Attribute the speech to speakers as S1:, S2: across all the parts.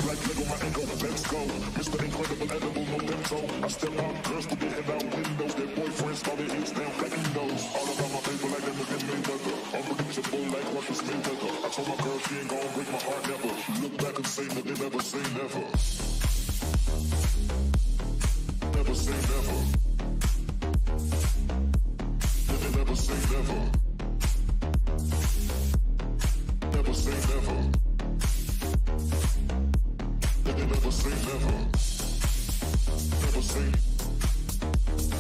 S1: like Lego, my ego, let's go. Mr. Incredible, edible, no bento. I step out, girls put their head out windows. Their boyfriends call their ears down, cracking those. All about my paper like them again made better. Unpredictable like Russia's made better. I told my girl she ain't gon' break my heart never. Look back and say that they never say never. Never say never. They never say never. Never say never. They never say never. Never say.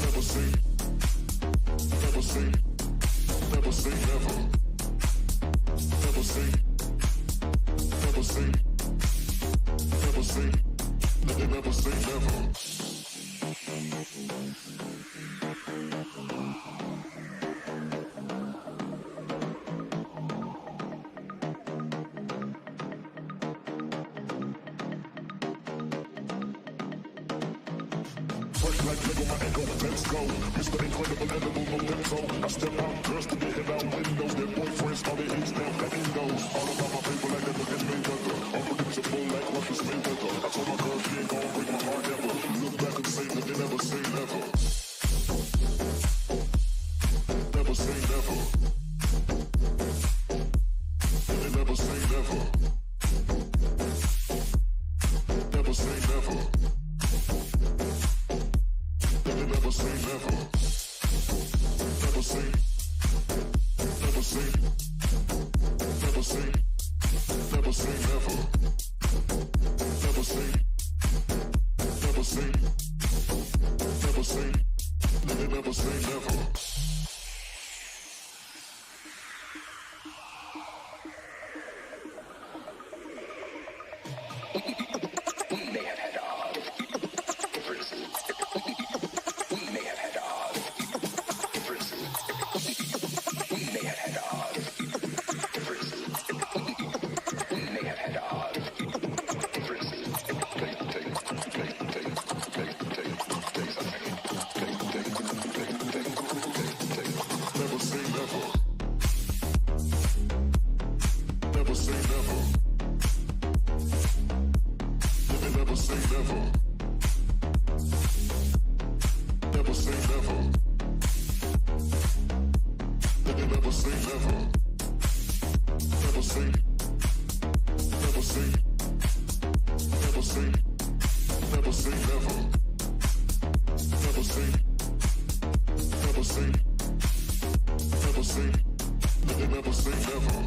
S1: Never say. Never say. Never say never. Never say. Never say. Never say. They never say never. Like Lego, my ego, let's go. Mr. Incredible, edible, no bento. I step out, girls put their head out windows. Their boyfriends call their ears down, cracking those. All about my paper like them again made better. Unpredictable like Russia's made better. I told my girl she ain't gon' break my heart ever. Look back and say that they never say never. Never say never. They never say never. Never say never. They never say never. Never say. Never say. Never say. Never say never. Never say. Never say. Never say. They never say never.
S2: We may have had our differences. We may have had our differences. We may have had our differences. We may have had our differences.
S1: Never say never. Never say never. They never say never. Never say never. They never say never. Never say. Never say. Never say. Never say never. Never say. Never say. Never say. They never say never.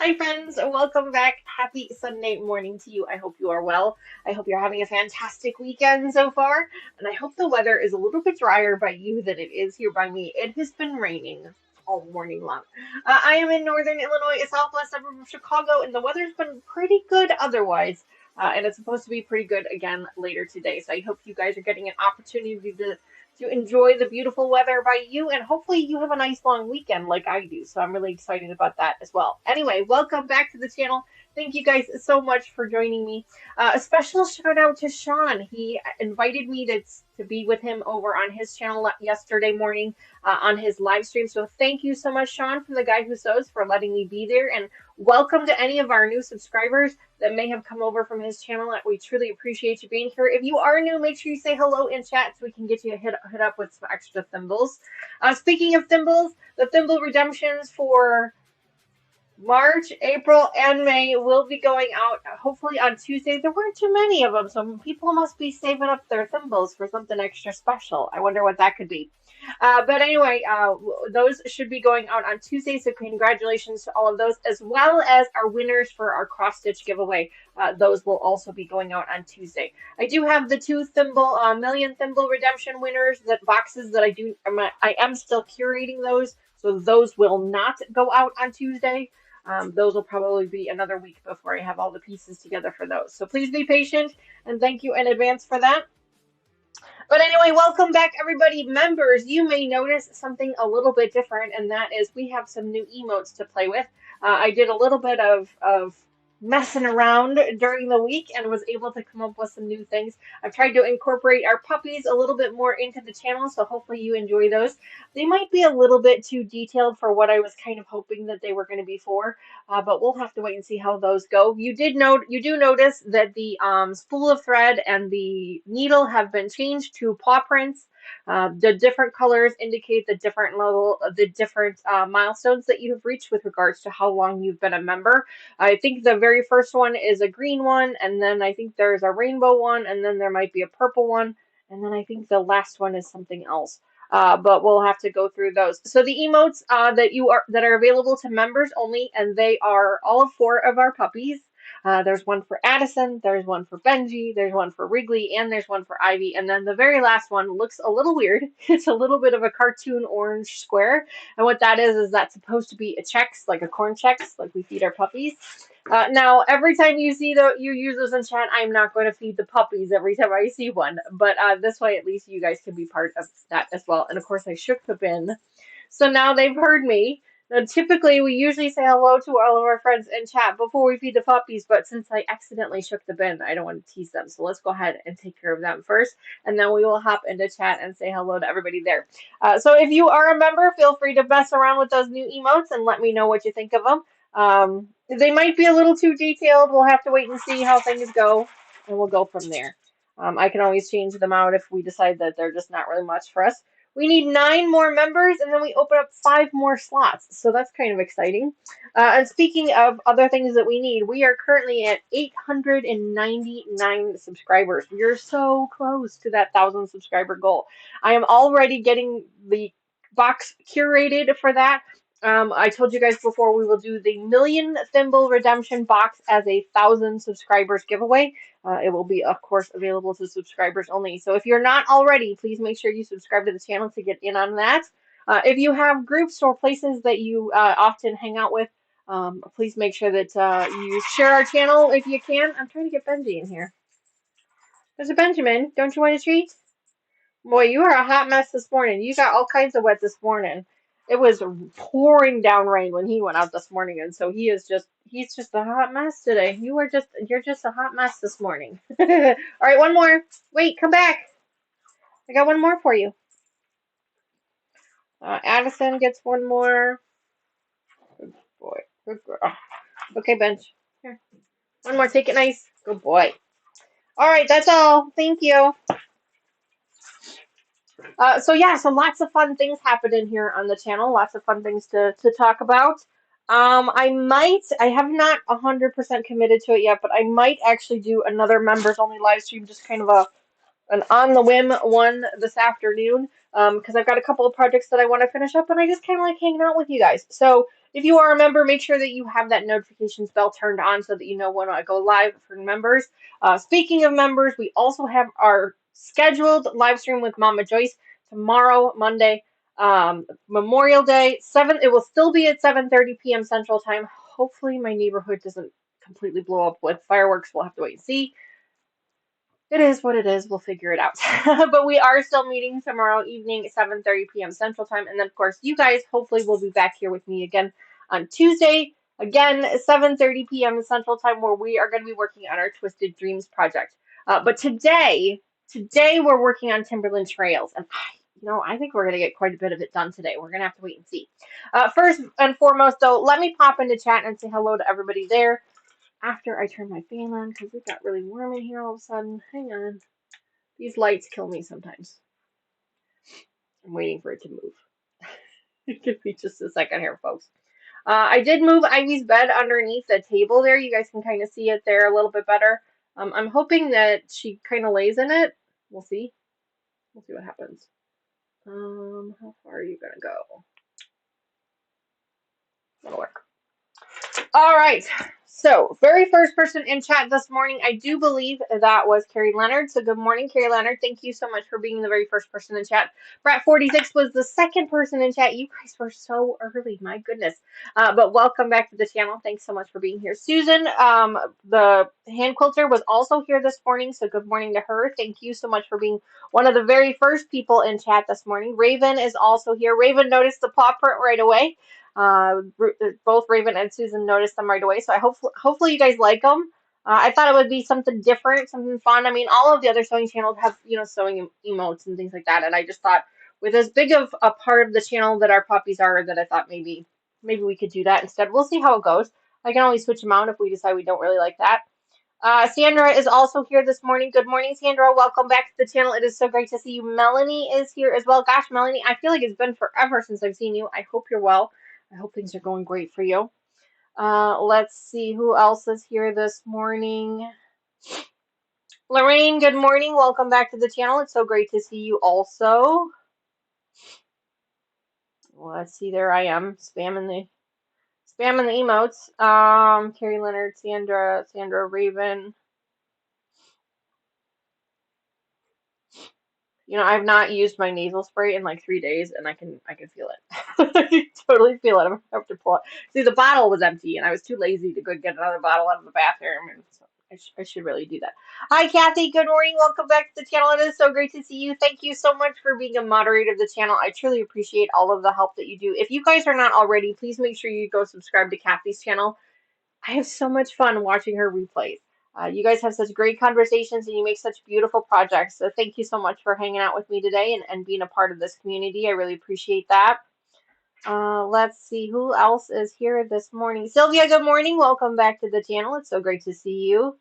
S3: Hi, friends. Welcome back. Happy Sunday morning to you. I hope you are well. I hope you're having a fantastic weekend so far. And I hope the weather is a little bit drier by you than it is here by me. It has been raining all morning long. I am in northern Illinois, a southwest suburb of Chicago, and the weather's been pretty good otherwise. And it's supposed to be pretty good again later today. So I hope you guys are getting an opportunity to enjoy the beautiful weather by you, and hopefully you have a nice long weekend like I do. So I'm really excited about that as well. Anyway, welcome back to the channel. Thank you guys so much for joining me. A special shout out to Sean. He invited me to be with him over on his channel yesterday morning on his live stream. So thank you so much, Sean, from the Guy Who Sews, for letting me be there. And welcome to any of our new subscribers that may have come over from his channel. We truly appreciate you being here. If you are new, make sure you say hello in chat so we can get you hit up with some extra thimbles. Speaking of thimbles, the thimble redemptions for March, April, and May will be going out hopefully on Tuesday. There weren't too many of them, so people must be saving up their thimbles for something extra special. I wonder what that could be. But anyway, those should be going out on Tuesday, so congratulations to all of those, as well as our winners for our cross-stitch giveaway. Those will also be going out on Tuesday. I do have the two million thimble redemption winners, that boxes that I am still curating those, so those will not go out on Tuesday. Those will probably be another week before I have all the pieces together for those. So please be patient, and thank you in advance for that. But anyway, welcome back, everybody. Members, you may notice something a little bit different, and that is we have some new emotes to play with. I did a little bit of messing around during the week and was able to come up with some new things. I've tried to incorporate our puppies a little bit more into the channel, so hopefully you enjoy those. They might be a little bit too detailed for what I was kind of hoping that they were going to be for, but we'll have to wait and see how those go. You do notice that the spool of thread and the needle have been changed to paw prints. The different colors indicate the different milestones that you have reached with regards to how long you've been a member. I think the very first one is a green one, and then I think there's a rainbow one, and then there might be a purple one, and then I think the last one is something else. But we'll have to go through those. So the emotes that are available to members only, and they are all four of our puppies. There's one for Addison, there's one for Benji, there's one for Wrigley, and there's one for Ivy. And then the very last one looks a little weird. It's a little bit of a cartoon orange square. And what that is that's supposed to be a Chex, like a corn Chex, like we feed our puppies. Now, every time you use those in chat, I'm not going to feed the puppies every time I see one. But this way, at least you guys can be part of that as well. And of course, I shook the bin. So now they've heard me. Now, typically, we usually say hello to all of our friends in chat before we feed the puppies, but since I accidentally shook the bin, I don't want to tease them. So let's go ahead and take care of them first, and then we will hop into chat and say hello to everybody there. So if you are a member, feel free to mess around with those new emotes and let me know what you think of them. They might be a little too detailed. We'll have to wait and see how things go, and we'll go from there. I can always change them out if we decide that they're just not really much for us. We need 9 more members, and then we open up 5 more slots. So that's kind of exciting. And speaking of other things that we need, we are currently at 899 subscribers. We are so close to that 1,000 subscriber goal. I am already getting the box curated for that. I told you guys before we will do the million thimble redemption box as a 1,000 subscribers giveaway. It will be, of course, available to subscribers only. So if you're not already, please make sure you subscribe to the channel to get in on that. If you have groups or places that you often hang out with, please make sure that you share our channel if you can. I'm trying to get Benji in here. There's a Benjamin. Don't you want a treat? Boy, you are a hot mess this morning. You got all kinds of wet this morning. It was pouring down rain when he went out this morning, and so he's just a hot mess today. You're just a hot mess this morning. All right, one more. Wait, come back. I got one more for you. Addison gets one more. Good boy. Good girl. Okay, Bench. Here. One more. Take it nice. Good boy. All right, that's all. Thank you. So lots of fun things happen in here on the channel. Lots of fun things to talk about. I have not 100% committed to it yet, but I might actually do another members only live stream, just kind of an on the whim one this afternoon because I've got a couple of projects that I want to finish up and I just kind of like hanging out with you guys. So if you are a member, make sure that you have that notifications bell turned on so that you know when I go live for members. Speaking of members, we also have our scheduled live stream with Mama Joyce tomorrow, Monday, Memorial Day. It will still be at 7:30 p.m. Central Time. Hopefully my neighborhood doesn't completely blow up with fireworks. We'll have to wait and see. It is what it is. We'll figure it out. But we are still meeting tomorrow evening at 7:30 p.m. Central Time. And then, of course, you guys hopefully will be back here with me again on Tuesday, again, 7:30 p.m. Central Time, where we are going to be working on our Twisted Dreams project. But today we're working on Timberland Trails. And, I think we're going to get quite a bit of it done today. We're going to have to wait and see. First and foremost, though, let me pop into chat and say hello to everybody there after I turn my fan on because it got really warm in here all of a sudden. Hang on. These lights kill me sometimes. I'm waiting for it to move. Give me just a second here, folks. I did move Ivy's bed underneath the table there. You guys can kind of see it there a little bit better. I'm hoping that she kind of lays in it. We'll see. We'll see what happens. How far are you gonna go? That'll work. All right. So, very first person in chat this morning, I do believe that was Carrie Leonard. So, good morning, Carrie Leonard. Thank you so much for being the very first person in chat. Brat46 was the second person in chat. You guys were so early, my goodness. But welcome back to the channel. Thanks so much for being here. Susan, the hand quilter, was also here this morning. So, good morning to her. Thank you so much for being one of the very first people in chat this morning. Raven is also here. Raven noticed the paw print right away. Both Raven and Susan noticed them right away, so hopefully you guys like them. I thought it would be something different, something fun. I mean, all of the other sewing channels have sewing emotes and things like that, and I just thought with as big of a part of the channel that our puppies are, that I thought maybe we could do that instead. We'll see how it goes. I can always switch them out if we decide we don't really like that. Sandra is also here this morning. Good morning, Sandra. Welcome back to the channel. It is so great to see you. Melanie is here as well. Gosh, Melanie, I feel like it's been forever since I've seen you. I hope you're well. I hope things are going great for you. Let's see who else is here this morning. Lorraine, good morning. Welcome back to the channel. It's so great to see you also. Let's see, there I am, spamming the emotes. Carrie Leonard, Sandra Raven. I've not used my nasal spray in like 3 days, and I can feel it. I can totally feel it. I'm gonna have to pull it. See, the bottle was empty, and I was too lazy to go get another bottle out of the bathroom, and so I should really do that. Hi, Kathy. Good morning. Welcome back to the channel. It is so great to see you. Thank you so much for being a moderator of the channel. I truly appreciate all of the help that you do. If you guys are not already, please make sure you go subscribe to Kathy's channel. I have so much fun watching her replays. You guys have such great conversations and you make such beautiful projects. So thank you so much for hanging out with me today and being a part of this community. I really appreciate that. Let's see who else is here this morning. Sylvia, good morning. Welcome back to the channel. It's so great to see you.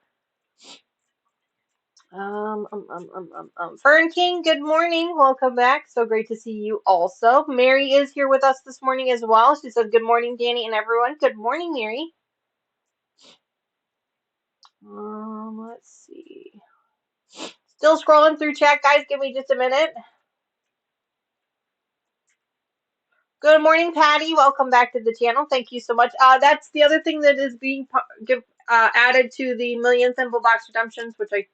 S3: Fern King, good morning. Welcome back. So great to see you also. Mary is here with us this morning as well. She says, good morning, Danny and everyone. Good morning, Mary. Let's see. Still scrolling through chat, guys. Give me just a minute. Good morning, Patty. Welcome back to the channel. Thank you so much. That's the other thing that is being added to the Million Thimble Box Redemptions, which I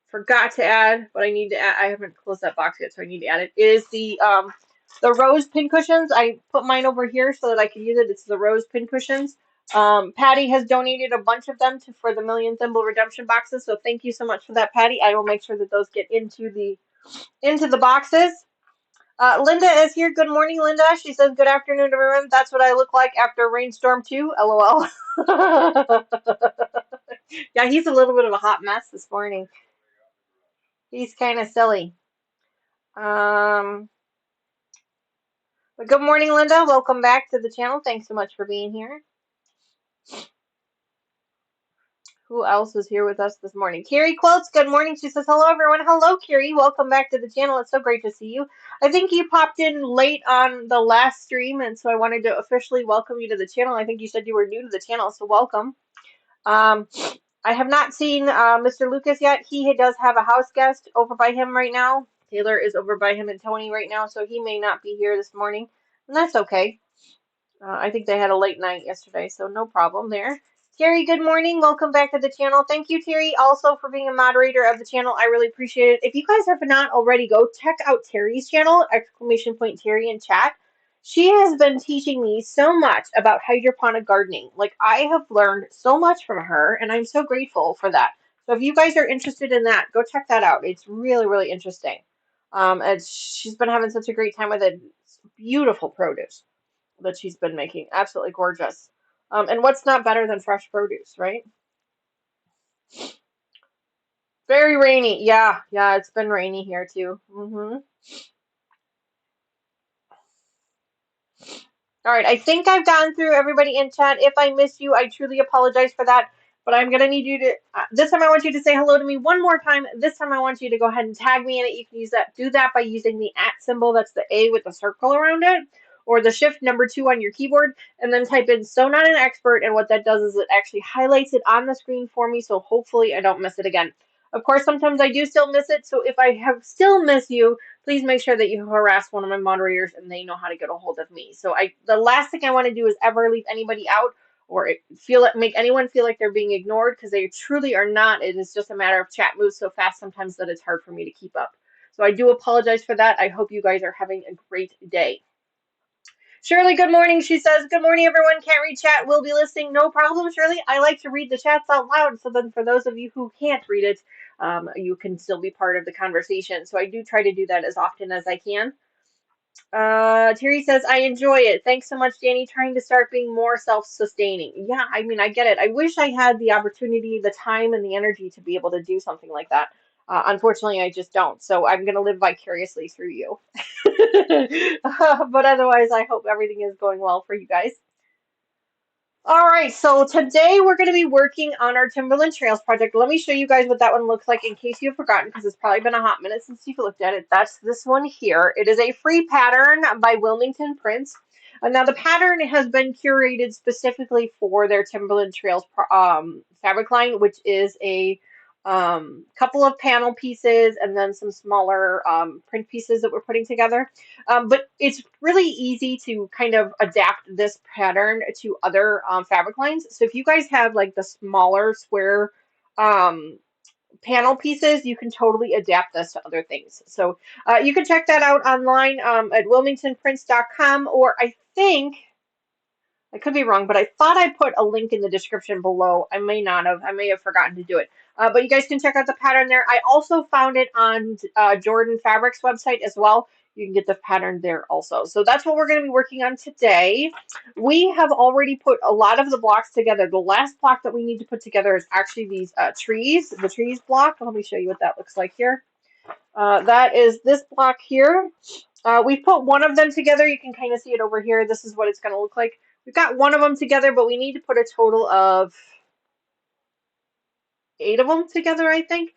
S3: forgot to add, but I need to add. I haven't closed that box yet, so I need to add it. Is the rose pincushions. I put mine over here so that I can use it. It's the rose pincushions. Patty has donated a bunch of them for the Million Thimble Redemption boxes, so thank you so much for that, Patty. I will make sure that those get into the boxes. Linda is here. Good morning, Linda. She says, good afternoon, everyone. That's what I look like after rainstorm 2. LOL. Yeah, he's a little bit of a hot mess this morning. He's kind of silly. But good morning, Linda. Welcome back to the channel. Thanks so much for being here. Who else is here with us this morning? Carrie Quilts, good morning. She says, hello, everyone. Hello, Carrie. Welcome back to the channel. It's so great to see you. I think you popped in late on the last stream, and so I wanted to officially welcome you to the channel. I think you said you were new to the channel, so welcome. I have not seen Mr. Lucas yet. He does have a house guest over by him right now. Taylor is over by him and Tony right now, so he may not be here this morning, and that's okay. I think they had a late night yesterday, so no problem there. Terry, good morning. Welcome back to the channel. Thank you, Terry, also for being a moderator of the channel. I really appreciate it. If you guys have not already, go check out Terry's channel, exclamation point Terry in chat. She has been teaching me so much about hydroponic gardening. Like, I have learned so much from her, and I'm so grateful for that. So if you guys are interested in that, go check that out. It's really, really interesting. And she's been having such a great time with it. It's beautiful produce that she's been making. Absolutely gorgeous. And what's not better than fresh produce, right? Very rainy. Yeah, yeah, it's been rainy here too. All right, I think I've gone through everybody in chat. If I missed you, I truly apologize for that. But I'm gonna need you to this time I want you to say hello to me one more time. This time I want you to go ahead and tag me in it. You can use that, do that by using the @ symbol. That's the A with the circle around it, or the shift number 2 on your keyboard, and then type in "So Not an Expert." And what that does is it actually highlights it on the screen for me. So hopefully I don't miss it again. Of course, sometimes I do still miss it. So if I have still miss you, please make sure that you harass one of my moderators and they know how to get a hold of me. So the last thing I want to do is ever leave anybody out or make anyone feel like they're being ignored, because they truly are not. It is just a matter of chat moves so fast sometimes that it's hard for me to keep up. So I do apologize for that. I hope you guys are having a great day. Shirley, good morning. She says, good morning, everyone. Can't read chat. Will be listening. No problem, Shirley. I like to read the chats out loud. So then for those of you who can't read it, you can still be part of the conversation. So I do try to do that as often as I can. Terry says, I enjoy it. Thanks so much, Danny. Trying to start being more self-sustaining. Yeah, I mean, I get it. I wish I had the opportunity, the time, and the energy to be able to do something like that. Unfortunately, I just don't. So I'm going to live vicariously through you. But otherwise, I hope everything is going well for you guys. All right, so today we're going to be working on our Timberland Trails project. Let me show you guys what that one looks like in case you've forgotten, because it's probably been a hot minute since you've looked at it. That's this one here. It is a free pattern by Wilmington Prints. Now, the pattern has been curated specifically for their Timberland Trails fabric line, which is a couple of panel pieces and then some smaller print pieces that we're putting together. But it's really easy to kind of adapt this pattern to other fabric lines. So if you guys have like the smaller square panel pieces, you can totally adapt this to other things. So you can check that out online at wilmingtonprints.com, or I think, I could be wrong, but I thought I put a link in the description below. I may not have. I may have forgotten to do it. But you guys can check out the pattern there. I also found it on Jordan Fabrics website as well. You can get the pattern there also. So that's what we're going to be working on today. We have already put a lot of the blocks together. The last block that we need to put together is actually these trees, the trees block. Let me show you what that looks like here. That is this block here. We put one of them together. You can kind of see it over here. This is what it's going to look like. We've got one of them together, but we need to put a total of 8 of them together, I think.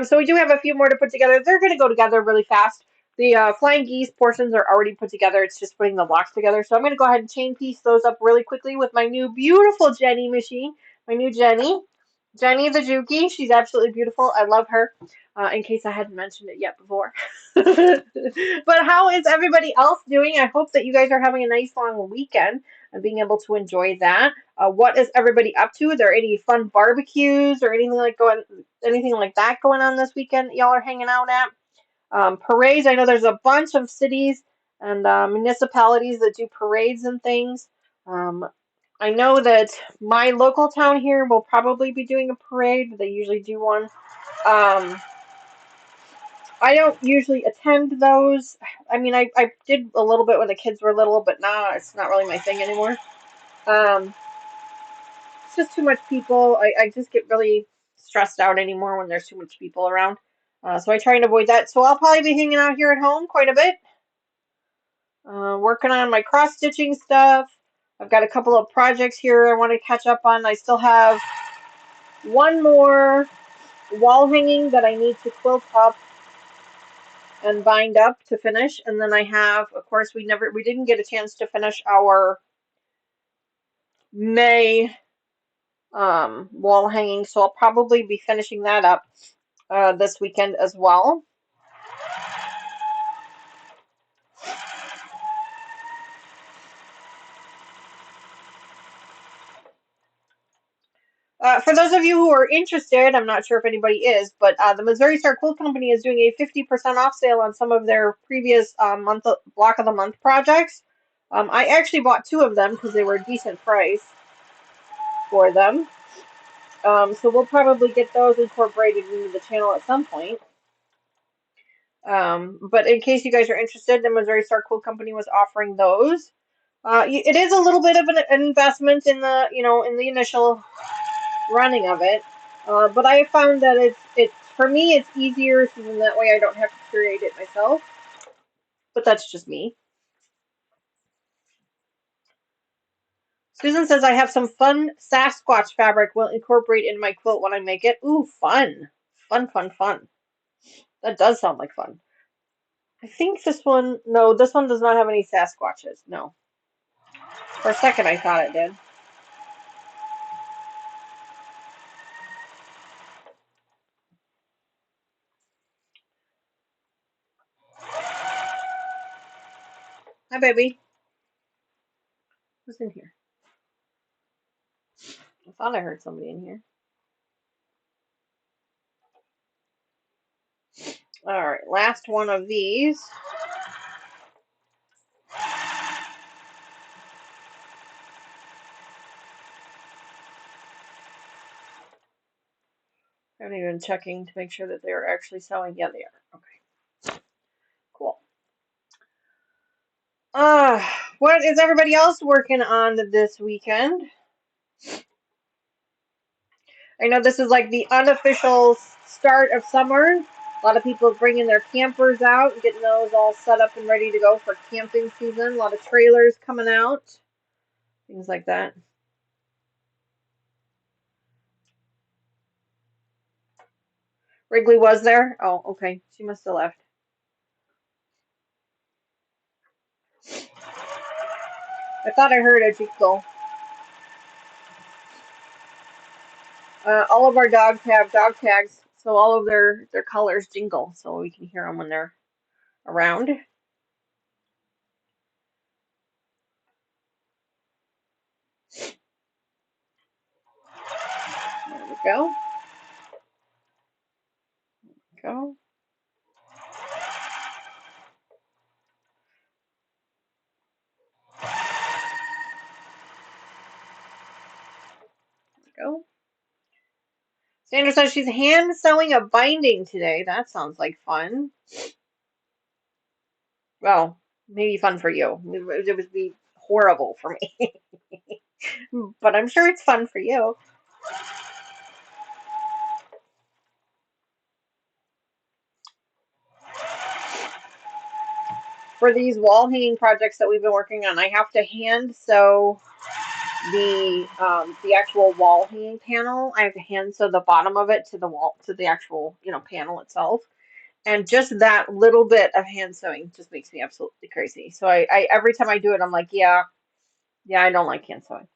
S3: So we do have a few more to put together. They're going to go together really fast. The flying geese portions are already put together. It's just putting the blocks together. So I'm going to go ahead and chain piece those up really quickly with my new beautiful Jenny machine. My new Jenny. Jenny the Juki. She's absolutely beautiful. I love her. In case I hadn't mentioned it yet before. But how is everybody else doing? I hope that you guys are having a nice long weekend and being able to enjoy that. What is everybody up to? Are there any fun barbecues or anything like that going on this weekend that y'all are hanging out at? Parades. I know there's a bunch of cities and municipalities that do parades and things. I know that my local town here will probably be doing a parade. They usually do one. I don't usually attend those. I mean, I did a little bit when the kids were little, but now it's not really my thing anymore. Um, it's just too much people. I just get really stressed out anymore when there's too much people around. So I try and avoid that. So I'll probably be hanging out here at home quite a bit. Working on my cross-stitching stuff. I've got a couple of projects here I want to catch up on. I still have one more wall hanging that I need to quilt up and bind up to finish, and then I have, of course, we didn't get a chance to finish our May wall hanging, so I'll probably be finishing that up this weekend as well. For those of you who are interested, I'm not sure if anybody is, but the Missouri Star Quilt Company is doing a 50% off sale on some of their previous block of the month projects. I actually bought 2 of them because they were a decent price for them. So we'll probably get those incorporated into the channel at some point. But in case you guys are interested, the Missouri Star Quilt Company was offering those. It is a little bit of an investment in the, in the initial running of it. But I found that it's for me it's easier, so then that way I don't have to curate it myself. But that's just me. Susan says I have some fun Sasquatch fabric we'll incorporate in my quilt when I make it. Ooh, fun. Fun, fun, fun. That does sound like fun. I think this one, no, this one does not have any Sasquatches. No. For a second I thought it did. Hi, baby. Who's in here? I thought I heard somebody in here. Alright, last one of these. I'm even checking to make sure that they are actually selling. Yeah, they are. Okay. Cool. What is everybody else working on this weekend? I know this is like the unofficial start of summer. A lot of people bringing their campers out and getting those all set up and ready to go for camping season. A lot of trailers coming out. Things like that. Wrigley was there? Oh, okay. She must have left. I thought I heard a jingle. All of our dogs have dog tags, so all of their colors jingle, so we can hear them when they're around. There we go. Go. Go. Sandra says she's hand sewing a binding today. That sounds like fun. Well, maybe fun for you. It would be horrible for me. But I'm sure it's fun for you. For these wall hanging projects that we've been working on, I have to hand sew the actual wall hanging panel. I have to hand sew the bottom of it to the wall, to the actual, panel itself. And just that little bit of hand sewing just makes me absolutely crazy. So I every time I do it, I'm like, yeah, I don't like hand sewing.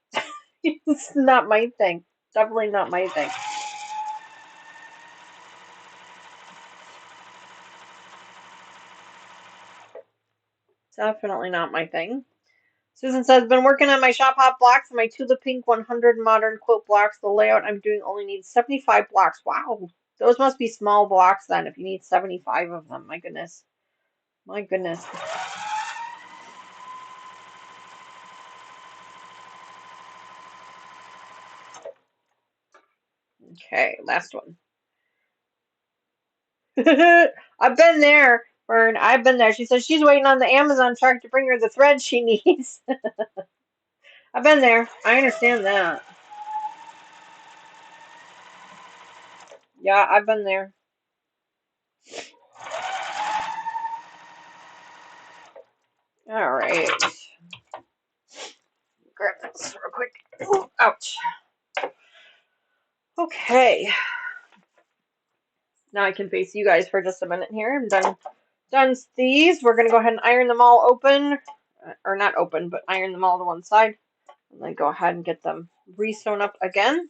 S3: It's not my thing. Definitely not my thing. Definitely not my thing. Susan says, been working on my shop hop blocks and my Tulip Pink 100 modern quilt blocks. The layout I'm doing only needs 75 blocks. Wow. Those must be small blocks then if you need 75 of them. My goodness. My goodness. Okay, last one. I've been there, Fern. I've been there. She says she's waiting on the Amazon truck to bring her the thread she needs. I've been there. I understand that. Yeah, I've been there. All right. Grab this real quick. Ooh, ouch. Okay. Now I can face you guys for just a minute here. I'm done these. We're gonna go ahead and iron them all open, or not open, but iron them all to one side, and then go ahead and get them re-sewn up again.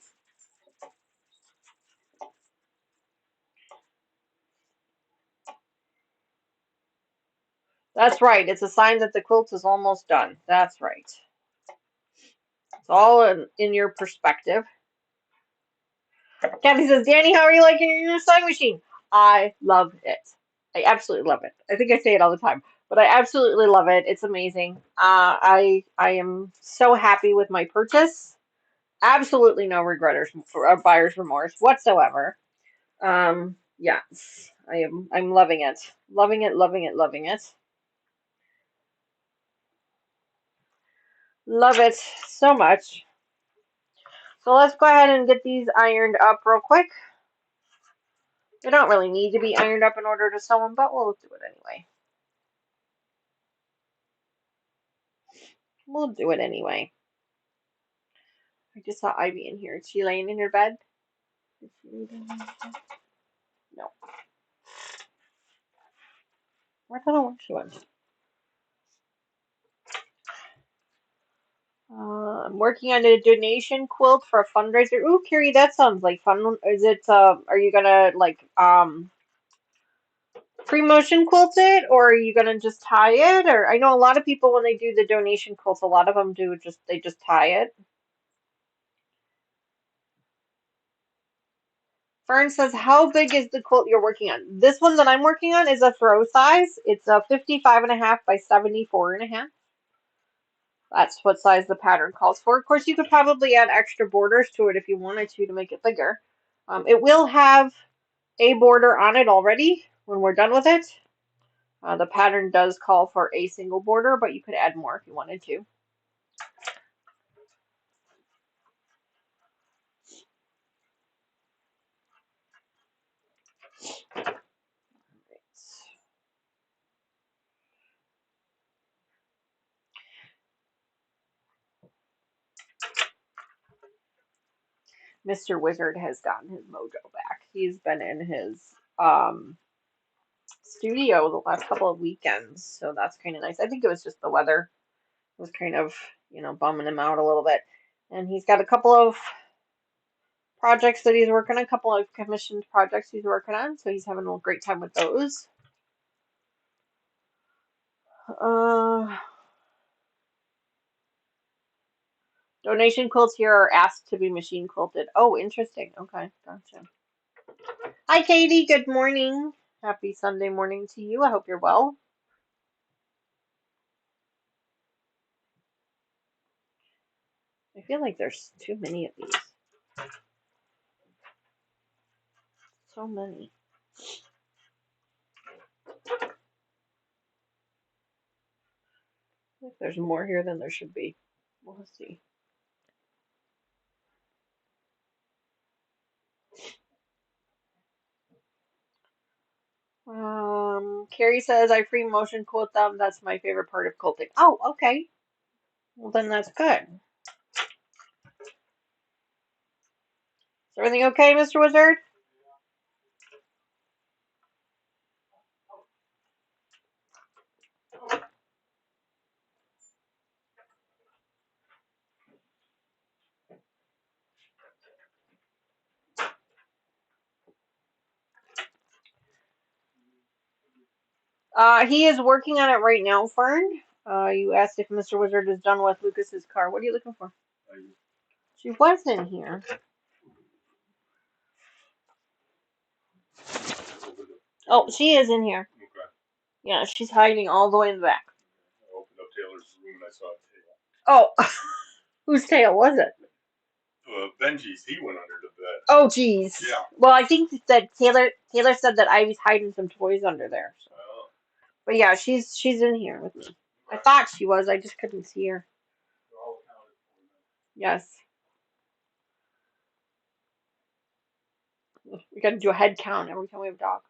S3: That's right. It's a sign that the quilt is almost done. That's right. It's all in your perspective. Kathy says, Danny, how are you liking your new sewing machine? I love it. I absolutely love it. I think I say it all the time, but I absolutely love it. It's amazing. I am so happy with my purchase. Absolutely no regretters or buyer's remorse whatsoever. Yes, I'm loving it. Loving it, loving it, loving it. Love it so much. So let's go ahead and get these ironed up real quick. They don't really need to be ironed up in order to sew them, but we'll do it anyway. We'll do it anyway. I just saw Ivy in here. Is she laying in her bed? No. I don't know where she went. I'm working on a donation quilt for a fundraiser. Ooh, Carrie, that sounds like fun. Is it, are you gonna, like, free motion quilt it, or are you gonna just tie it? Or I know a lot of people when they do the donation quilts, a lot of them do they just tie it. Fern says, how big is the quilt you're working on? This one that I'm working on is a throw size. It's a 55.5 by 74.5. That's what size the pattern calls for. Of course, you could probably add extra borders to it if you wanted to make it bigger. It will have a border on it already when we're done with it. The pattern does call for a single border, but you could add more if you wanted to. Mr. Wizard has gotten his mojo back. He's been in his studio the last couple of weekends, so that's kind of nice. I think it was just the weather was kind of, bumming him out a little bit. And he's got a couple of projects that he's working on, a couple of commissioned projects he's working on, so he's having a great time with those. Donation quilts here are asked to be machine quilted. Oh, interesting. Okay, gotcha. Hi, Katie. Good morning. Happy Sunday morning to you. I hope you're well. I feel like there's too many of these. So many. I think there's more here than there should be. We'll see. Carrie says I free motion quilt them. That's my favorite part of quilting. Oh, okay. Well, then that's good. Is everything okay, Mr. Wizard? He is working on it right now, Fern. You asked if Mr. Wizard is done with Lucas's car. What are you looking for? She was in here. Oh, she is in here.
S1: Okay.
S3: Yeah, she's hiding all the way in the back.
S1: I opened up Taylor's room and I saw a tail.
S3: Oh, whose tail was it?
S1: Benji's, he went under the bed.
S3: Oh, geez.
S1: Yeah.
S3: Well, I think that Taylor said that Ivy's hiding some toys under there. So.
S1: Oh.
S3: But yeah, she's in here with me. I thought she was. I just couldn't see her. Yes. We got to do a head count every time we have a dog.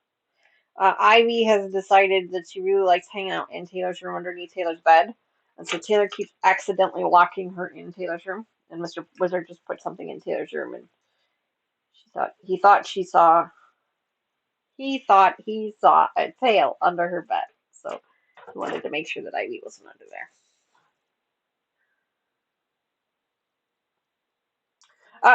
S3: Ivy has decided that she really likes hanging out in Taylor's room underneath Taylor's bed. And so Taylor keeps accidentally locking her in Taylor's room. And Mr. Wizard just put something in Taylor's room and he thought he saw a tail under her bed. So he wanted to make sure that Ivy wasn't under there.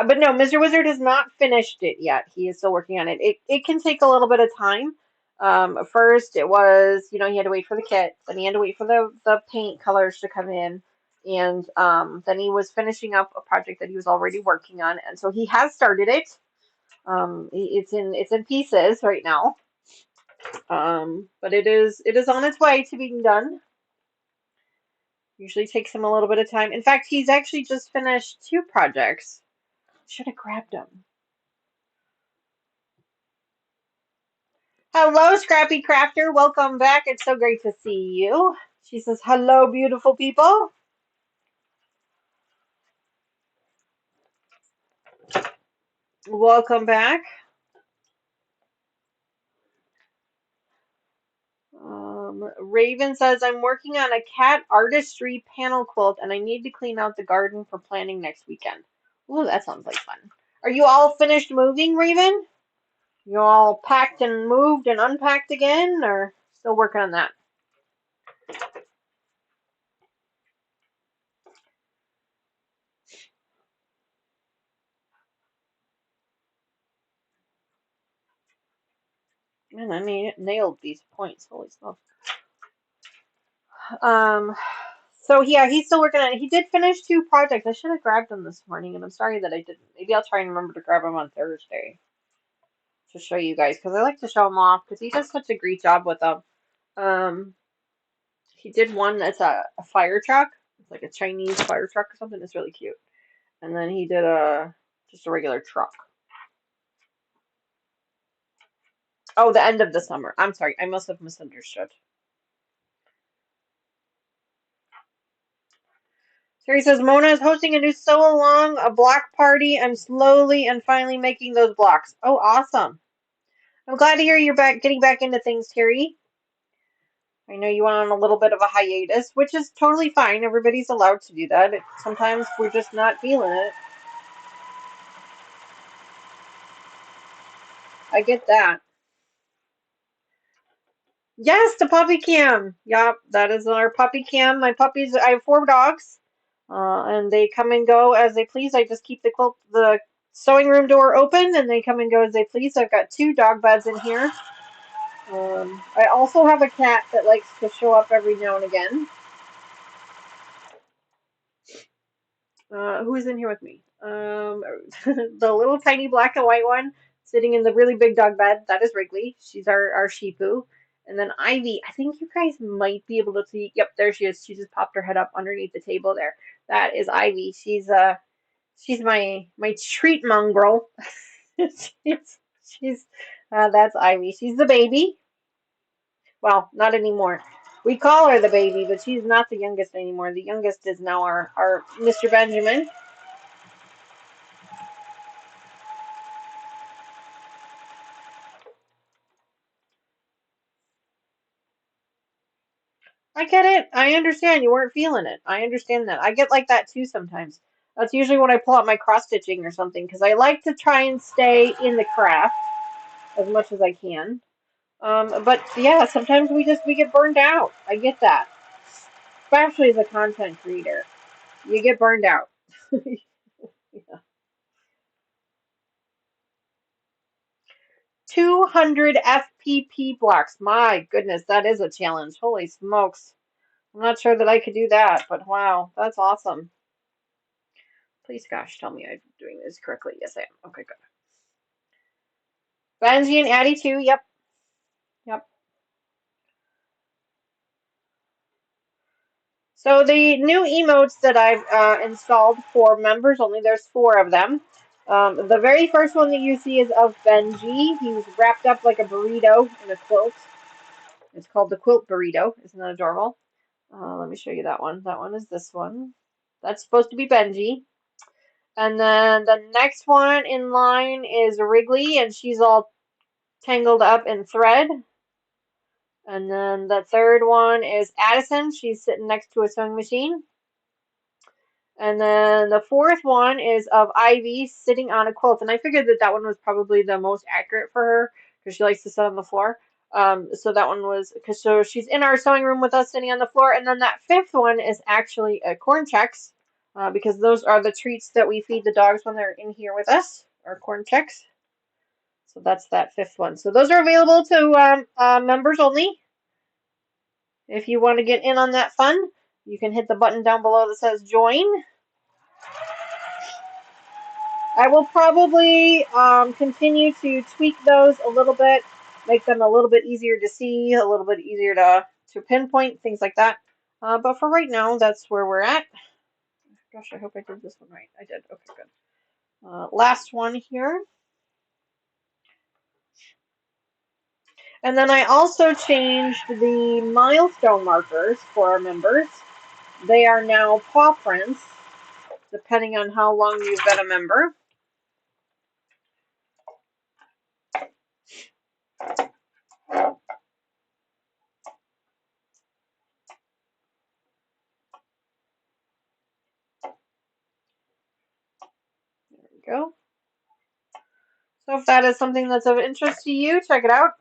S3: But no, Mr. Wizard has not finished it yet. He is still working on it. It can take a little bit of time. First it was, you know, he had to wait for the kit, then he had to wait for the paint colors to come in, and then he was finishing up a project that he was already working on, and so he has started it. It's in pieces right now. But it is on its way to being done. Usually takes him a little bit of time. In fact, he's actually just finished two projects. Should have grabbed them. Hello, Scrappy Crafter. Welcome back. It's so great to see you. She says, hello, beautiful people. Welcome back. Raven says, I'm working on a cat artistry panel quilt and I need to clean out the garden for planning next weekend. Ooh, that sounds like fun. Are you all finished moving, Raven? You all packed and moved and unpacked again, or still working on that? Man, I nailed these points. Holy smokes. Um, so yeah, he's still working on it. He did finish two projects. I should have grabbed them this morning, and I'm sorry that I didn't. Maybe I'll try and remember to grab them on Thursday to show you guys, because I like to show them off, because he does such a great job with them. Um, he did one that's a fire truck. It's like a Chinese fire truck or something. It's really cute. And then he did just a regular truck. Oh, the end of the summer. I'm sorry. I must have misunderstood. Terry says Mona is hosting a new sew along, a block party. I'm slowly and finally making those blocks. Oh, awesome. I'm glad to hear you're getting back into things, Terry. I know you went on a little bit of a hiatus, which is totally fine. Everybody's allowed to do that. Sometimes we're just not feeling it. I get that. Yes, the puppy cam. Yup, that is our puppy cam. My puppies, I have 4 dogs, and they come and go as they please. I just keep the sewing room door open, and they come and go as they please. I've got 2 dog beds in here. I also have a cat that likes to show up every now and again. Who's in here with me? The little tiny black and white one sitting in the really big dog bed. That is Wrigley. She's our Shipu. And then Ivy, I think you guys might be able to see. Yep, there she is. She just popped her head up underneath the table there. That is Ivy. She's my treat mongrel. she's That's Ivy. She's the baby. Well, not anymore. We call her the baby, but she's not the youngest anymore. The youngest is now our Mr. Benjamin. I get it. I understand you weren't feeling it. I understand that. I get like that too sometimes. That's usually when I pull out my cross stitching or something, because I like to try and stay in the craft as much as I can. But yeah, sometimes we get burned out. I get that, especially as a content creator, you get burned out. Yeah. 200 FPP blocks. My goodness, that is a challenge. Holy smokes. I'm not sure that I could do that, but wow, that's awesome. Please, gosh, tell me I'm doing this correctly. Yes, I am. Okay, good. Benji and Addie too. Yep, yep. So the new emotes that I've installed for members only, there's 4 of them. The very first one that you see is of Benji. He's wrapped up like a burrito in a quilt. It's called the quilt burrito. Isn't that adorable? Let me show you that one. That one is this one. That's supposed to be Benji. And then the next one in line is Wrigley, and she's all tangled up in thread. And then the third one is Addison. She's sitting next to a sewing machine. And then the fourth one is of Ivy sitting on a quilt. And I figured that one was probably the most accurate for her because she likes to sit on the floor. So that one was because so she's in our sewing room with us sitting on the floor. And then that fifth one is actually corn checks because those are the treats that we feed the dogs when they're in here with us, our corn checks. So that's that fifth one. So those are available to members only. If you want to get in on that fun, you can hit the button down below that says join. I will probably continue to tweak those a little bit, make them a little bit easier to see, a little bit easier to pinpoint, things like that. But for right now, that's where we're at. Gosh, I hope I did this one right. I did. Okay, good. Last one here. And then I also changed the milestone markers for our members. They are now paw prints, depending on how long you've been a member. There we go. So if that is something that's of interest to you, check it out.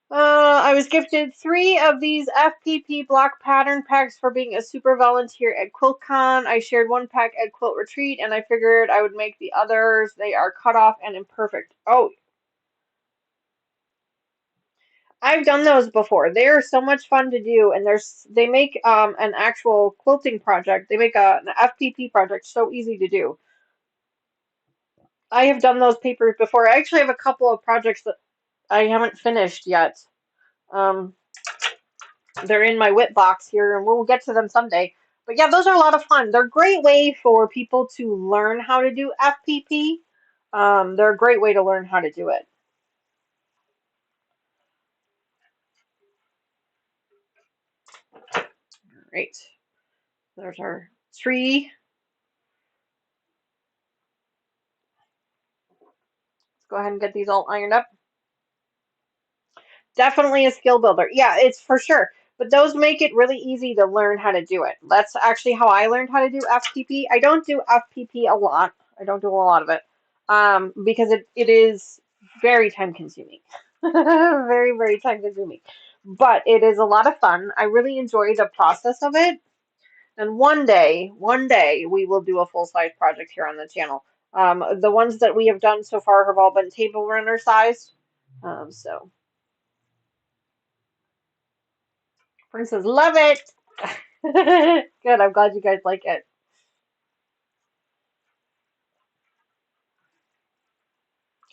S3: I was gifted 3 of these FPP block pattern packs for being a super volunteer at QuiltCon. I shared 1 pack at Quilt Retreat, and I figured I would make the others. They are cut off and imperfect. Oh, I've done those before. They are so much fun to do, and they make an actual quilting project. They make an FPP project so easy to do. I have done those papers before. I actually have a couple of projects that I haven't finished yet. Um, they're in my whip box here, and we'll get to them someday. But yeah, those are a lot of fun. They're a great way for people to learn how to do FPP. They're a great way to learn how to do it. All right. There's our tree. Let's go ahead and get these all ironed up. Definitely a skill builder. Yeah, it's for sure. But those make it really easy to learn how to do it. That's actually how I learned how to do FPP. I don't do FPP a lot. I don't do a lot of it because it is very time consuming. Very, very time consuming. But it is a lot of fun. I really enjoy the process of it. And one day, we will do a full-size project here on the channel. The ones that we have done so far have all been table runner sized. So. Prince says, love it. Good. I'm glad you guys like it.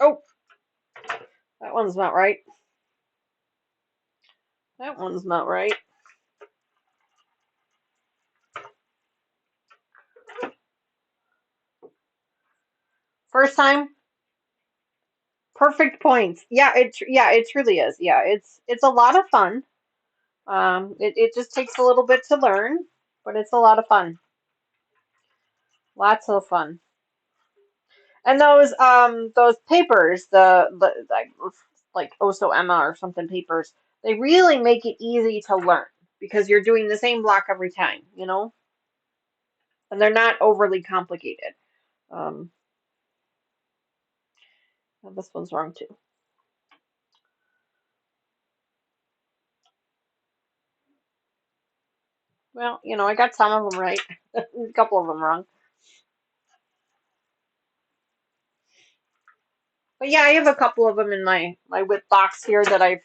S3: Oh, that one's not right. That one's not right. First time, perfect points. Yeah, it truly is. Yeah, it's a lot of fun. It just takes a little bit to learn, but it's a lot of fun. Lots of fun. And those papers, the like Oso Emma or something papers, they really make it easy to learn because you're doing the same block every time, you know? And they're not overly complicated. Um, oh, this one's wrong too. Well, you know, I got some of them right, a couple of them wrong. But yeah, I have a couple of them in my whip box here that I've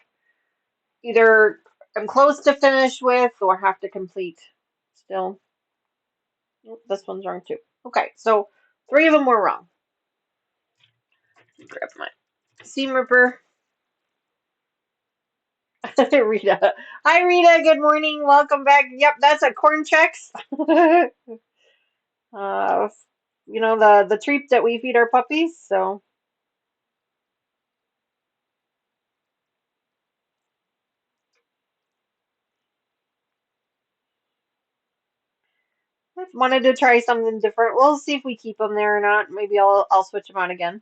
S3: either I'm close to finish with or have to complete still. Oh, this one's wrong too. Okay, so 3 of them were wrong. Grab my seam ripper. Rita. Hi, Rita. Good morning. Welcome back. Yep, that's a corn chex. You know, the treat that we feed our puppies. So I wanted to try something different. We'll see if we keep them there or not. Maybe I'll switch them out again.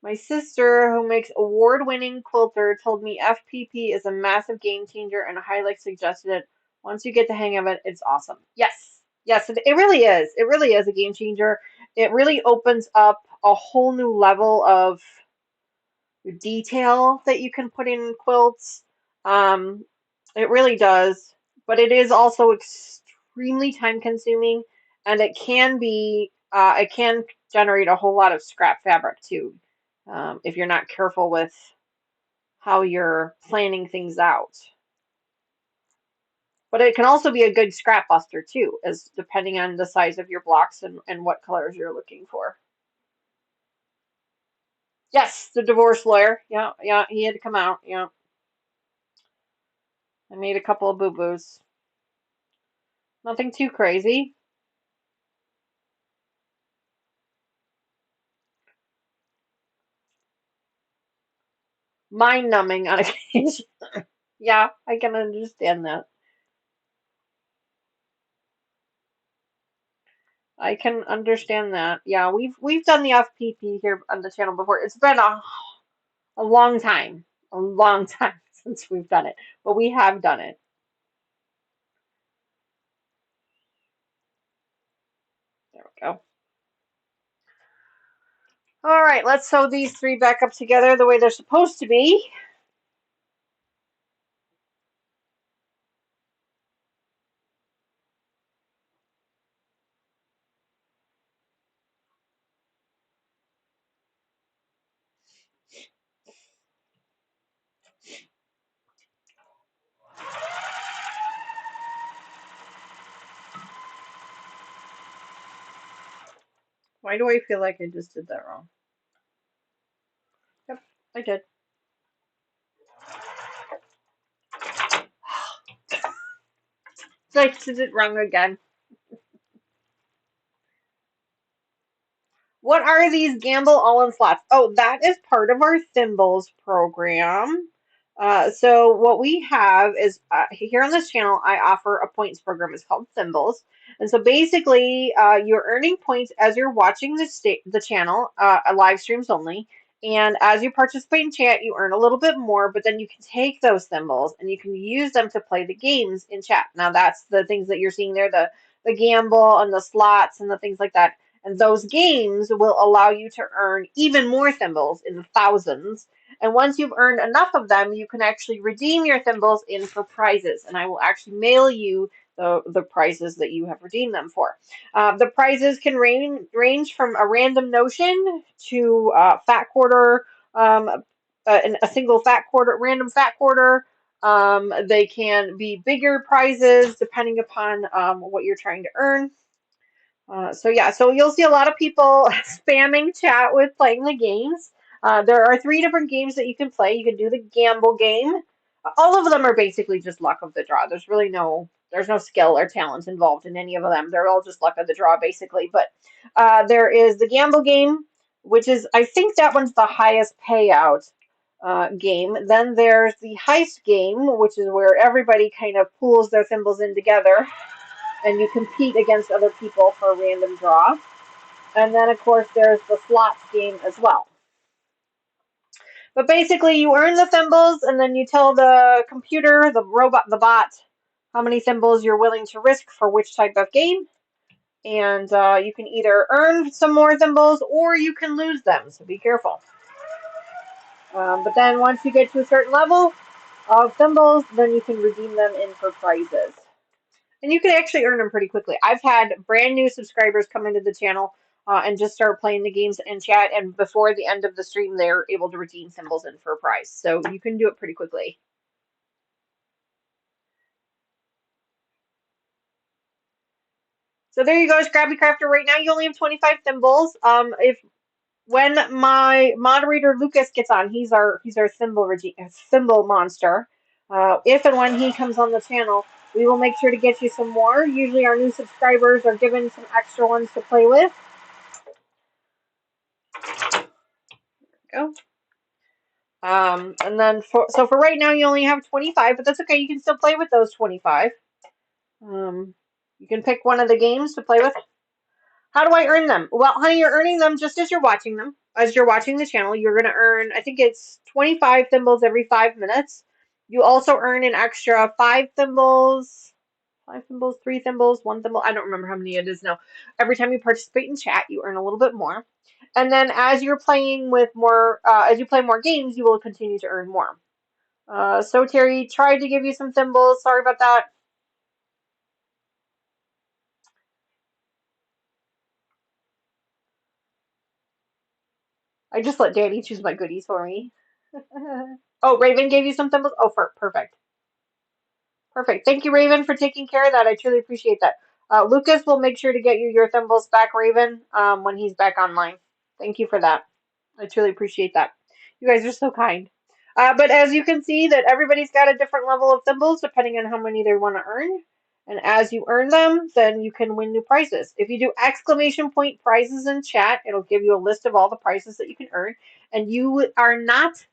S3: My sister, who makes award-winning quilter, told me FPP is a massive game changer and highly suggested it. Once you get the hang of it, it's awesome. Yes. Yes, it really is. It really is a game changer. It really opens up a whole new level of detail that you can put in quilts. Um, it really does. But it is also extremely time consuming and it can be It can generate a whole lot of scrap fabric too, if you're not careful with how you're planning things out. But it can also be a good scrap buster too, as depending on the size of your blocks and what colors you're looking for. Yes, the divorce lawyer. Yeah, yeah, he had to come out. Yeah, I made a couple of boo-boos. Nothing too crazy. Mind numbing on occasion. Yeah, I can understand that. I can understand that. Yeah, we've done the FPP here on the channel before. It's been a long time since we've done it, but we have done it. There we go. All right, let's sew these three back up together the way they're supposed to be. Why do I feel like I just did that wrong? Yep, I did. I did it wrong again. What are these Gamble all-in slots? Oh, that is part of our Thimbles program. So what we have is here on this channel, I offer a points program. It's called Thimbles, and so basically, you're earning points as you're watching the channel, live streams only. And as you participate in chat, you earn a little bit more, but then you can take those thimbles and you can use them to play the games in chat. Now that's the things that you're seeing there, the gamble and the slots and the things like that. And those games will allow you to earn even more thimbles in the thousands. And once you've earned enough of them, you can actually redeem your thimbles in for prizes. And I will actually mail you the prizes that you have redeemed them for. The prizes can range from a random notion to fat quarter, a single fat quarter, random fat quarter. They can be bigger prizes depending upon what you're trying to earn. So yeah, so you'll see a lot of people spamming chat with playing the games. There are three different games that you can play. You can do the gamble game. All of them are basically just luck of the draw. There's no skill or talent involved in any of them. They're all just luck of the draw basically. But there is the gamble game, which is I think that one's the highest payout game. Then there's the heist game, which is where everybody kind of pools their thimbles in together and you compete against other people for a random draw. And then, of course, there's the slots game as well. But basically, you earn the thimbles, and then you tell the computer, the robot, the bot, how many thimbles you're willing to risk for which type of game. And you can either earn some more thimbles or you can lose them, so be careful. But then once you get to a certain level of thimbles, then you can redeem them in for prizes. And you can actually earn them pretty quickly. I've had brand new subscribers come into the channel and just start playing the games and chat, and before the end of the stream, they're able to redeem symbols in for a prize. So you can do it pretty quickly. So there you go, Scrappy Crafter. Right now, you only have 25 thimbles. If when my moderator Lucas gets on, he's our thimble monster. If and when he comes on the channel, we will make sure to get you some more. Usually, our new subscribers are given some extra ones to play with. Go. And then for right now, you only have 25, but that's okay. You can still play with those 25. You can pick one of the games to play with. How do I earn them? Well, honey, you're earning them just as you're watching them. As you're watching the channel, you're going to earn, I think it's 25 thimbles every 5 minutes. You also earn an extra 5 thimbles, 3 thimbles, 1 thimble. I don't remember how many it is now. Every time you participate in chat, you earn a little bit more. And then as you're playing with more, as you play more games, you will continue to earn more. So Terry tried to give you some thimbles. Sorry about that. I just let Danny choose my goodies for me. Oh, Raven gave you some thimbles? Oh, perfect. Perfect. Thank you, Raven, for taking care of that. I truly appreciate that. Lucas will make sure to get you your thimbles back, Raven, when he's back online. Thank you for that. I truly appreciate that. You guys are so kind. But as you can see, that everybody's got a different level of thimbles depending on how many they want to earn. And as you earn them, then you can win new prizes. If you do exclamation point prizes in chat, it'll give you a list of all the prizes that you can earn. And you are not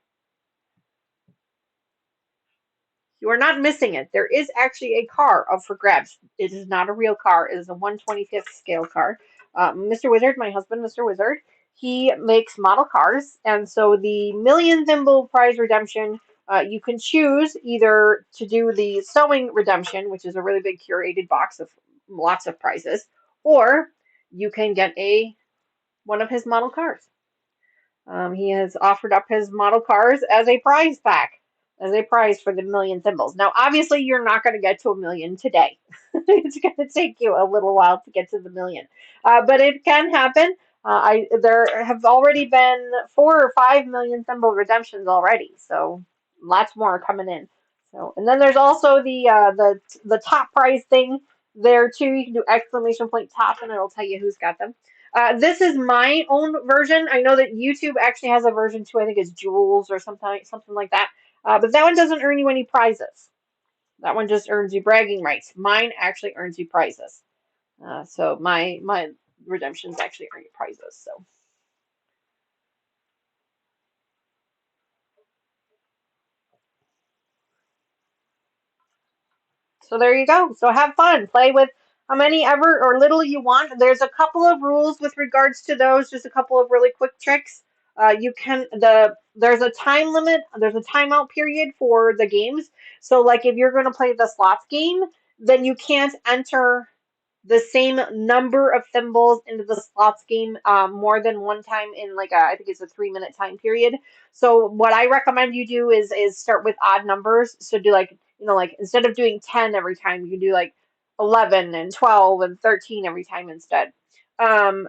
S3: missing it. There is actually a car up for grabs. It is not a real car. It is a 1/25th scale car. Mr. Wizard, my husband, Mr. Wizard, he makes model cars. And so the Million Thimble Prize Redemption, you can choose either to do the Sewing Redemption, which is a really big curated box of lots of prizes, or you can get one of his model cars. He has offered up his model cars as a prize pack, as a prize for the Million Thimbles. Now, obviously, you're not going to get to a million today. It's going to take you a little while to get to the million, but it can happen. There have already been 4 or 5 million thimble redemptions already, so lots more are coming in. So, and then there's also the top prize thing there too. You can do exclamation point top, and it'll tell you who's got them. This is my own version. I know that YouTube actually has a version too. I think it's Jules or something like that. But that one doesn't earn you any prizes. That one just earns you bragging rights. Mine actually earns you prizes. So my redemptions actually earn you prizes. So. So there you go. So have fun. Play with how many ever or little you want. There's a couple of rules with regards to those. Just a couple of really quick tricks. There's a time limit. There's a timeout period for the games. So like if you're going to play the slots game, then you can't enter the same number of thimbles into the slots game more than one time in I think it's a 3 minute time period. So what I recommend you do is start with odd numbers. So do like instead of doing 10 every time, you can do like 11 and 12 and 13 every time instead.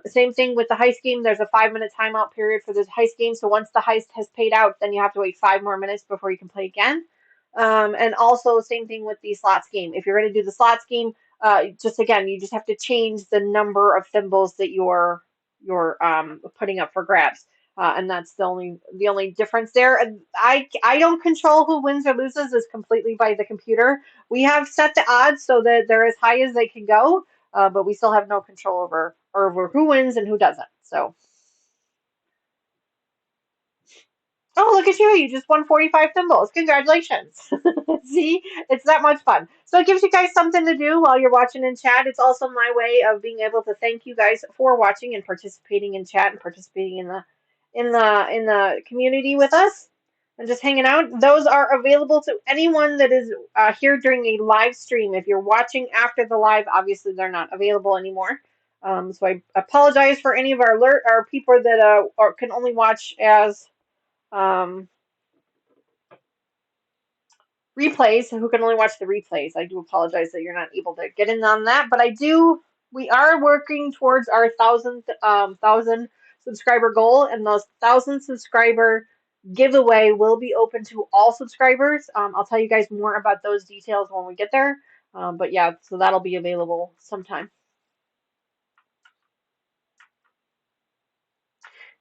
S3: Same thing with the heist game. There's a 5 minute timeout period for this heist game. So once the heist has paid out, then you have to wait 5 more minutes before you can play again. And also same thing with the slots game. If you're going to do the slots game, just again, you just have to change the number of thimbles that you're putting up for grabs, and that's the only difference there. And I don't control who wins or loses; is completely by the computer. We have set the odds so that they're as high as they can go, but we still have no control over who wins and who doesn't. So. Oh, look at you. You just won 45 thimbles. Congratulations. See, it's that much fun. So it gives you guys something to do while you're watching in chat. It's also my way of being able to thank you guys for watching and participating in chat and participating in the community with us and just hanging out. Those are available to anyone that is here during a live stream. If you're watching after the live, obviously they're not available anymore. So I apologize for any of our people that can only watch as um, replays, who can only watch the replays. I do apologize that you're not able to get in on that, but we are working towards our thousand subscriber goal, and those 1,000 subscriber giveaway will be open to all subscribers. I'll tell you guys more about those details when we get there. But yeah, so that'll be available sometime.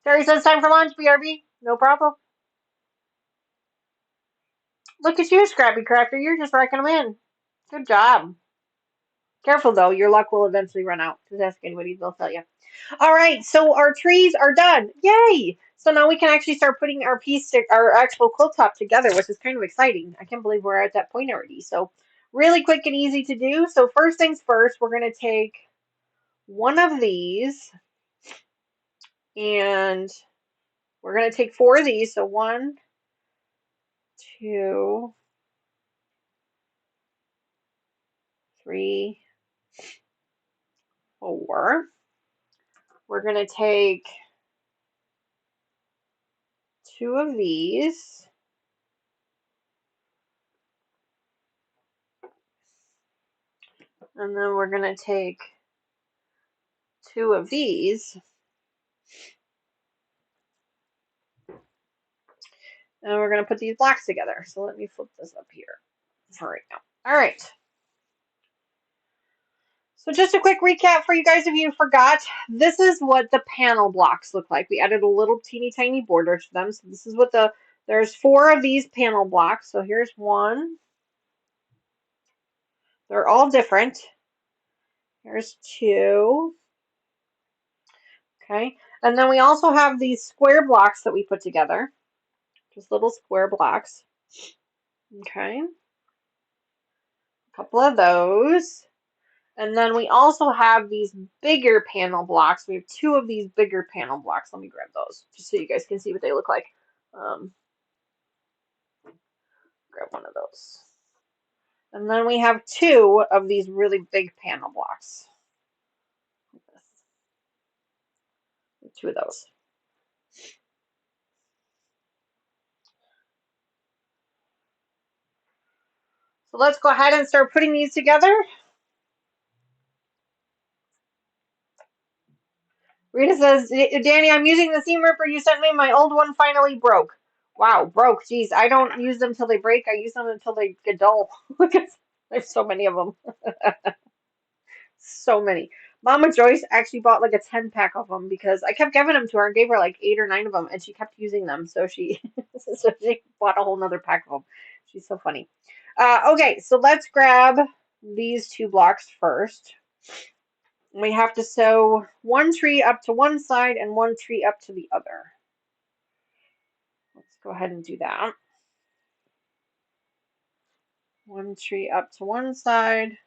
S3: Terry says time for lunch, BRB. No problem. Look at you, Scrappy Crafter. You're just wrecking them in. Good job. Careful though, your luck will eventually run out. Just ask anybody, they'll tell you. All right, so our trees are done. Yay! So now we can actually start putting our actual quilt top together, which is kind of exciting. I can't believe we're at that point already. So really quick and easy to do. So first things first, we're going to take one of these and we're going to take 4 of these. So 1, 2, 3, 4. We're going to take 2 of these. And then we're going to take 2 of these. And we're going to put these blocks together. So let me flip this up here for right now. All right. So just a quick recap for you guys if you forgot. This is what the panel blocks look like. We added a little teeny tiny border to them. So this is what there's 4 of these panel blocks. So here's one. They're all different. Here's 2. Okay. And then we also have these square blocks that we put together. Just little square blocks. Okay. A couple of those. And then we also have these bigger panel blocks. We have 2 of these bigger panel blocks. Let me grab those just so you guys can see what they look like. Grab one of those. And then we have 2 of these really big panel blocks. Like this. 2 of those. So let's go ahead and start putting these together. Rita says, Danny, I'm using the seam ripper you sent me. My old one finally broke. Wow, broke. Geez, I don't use them till they break. I use them until they get dull. There's so many of them. So many. Mama Joyce actually bought like a 10-pack of them because I kept giving them to her and gave her like 8 or 9 of them and she kept using them. So she bought a whole nother pack of them. She's so funny. Okay, so let's grab these 2 blocks first. We have to sew 1 tree up to one side and 1 tree up to the other. Let's go ahead and do that. 1 tree up to one side.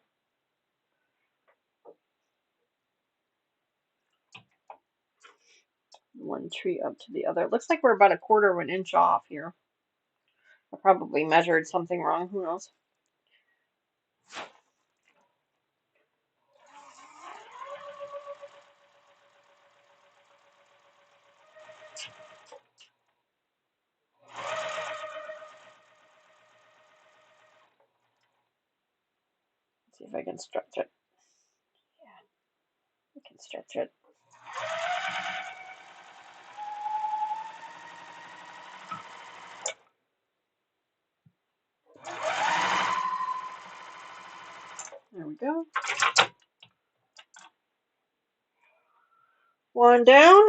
S3: 1 tree up to the other. Looks like we're about 1/4 of an inch off here. I probably measured something wrong. Who knows? Let's see if I can stretch it. Yeah, I can stretch it. There we go. 1 down.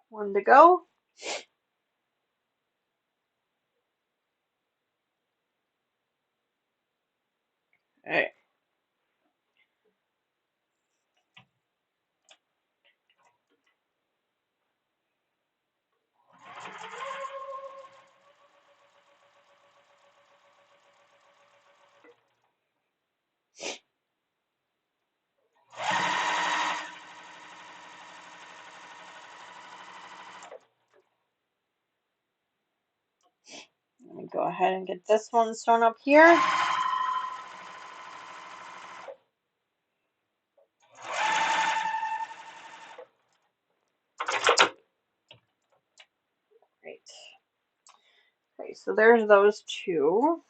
S3: 1 to go. All right. Let me go ahead and get this one sewn up here. Great. Okay, so there's those 2.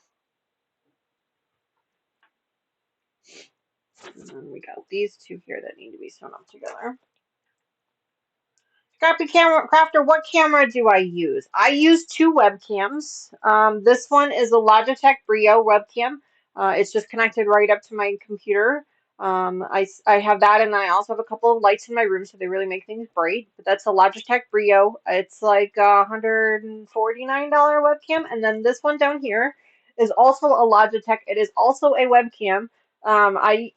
S3: And then we got these 2 here that need to be sewn up together. Scrappy Camera Crafter, what camera do I use? I use 2 webcams. This one is a Logitech Brio webcam. It's just connected right up to my computer. I have that, and I also have a couple of lights in my room, so they really make things bright. But that's a Logitech Brio. It's like a $149 webcam. And then this one down here is also a Logitech. It is also a webcam. I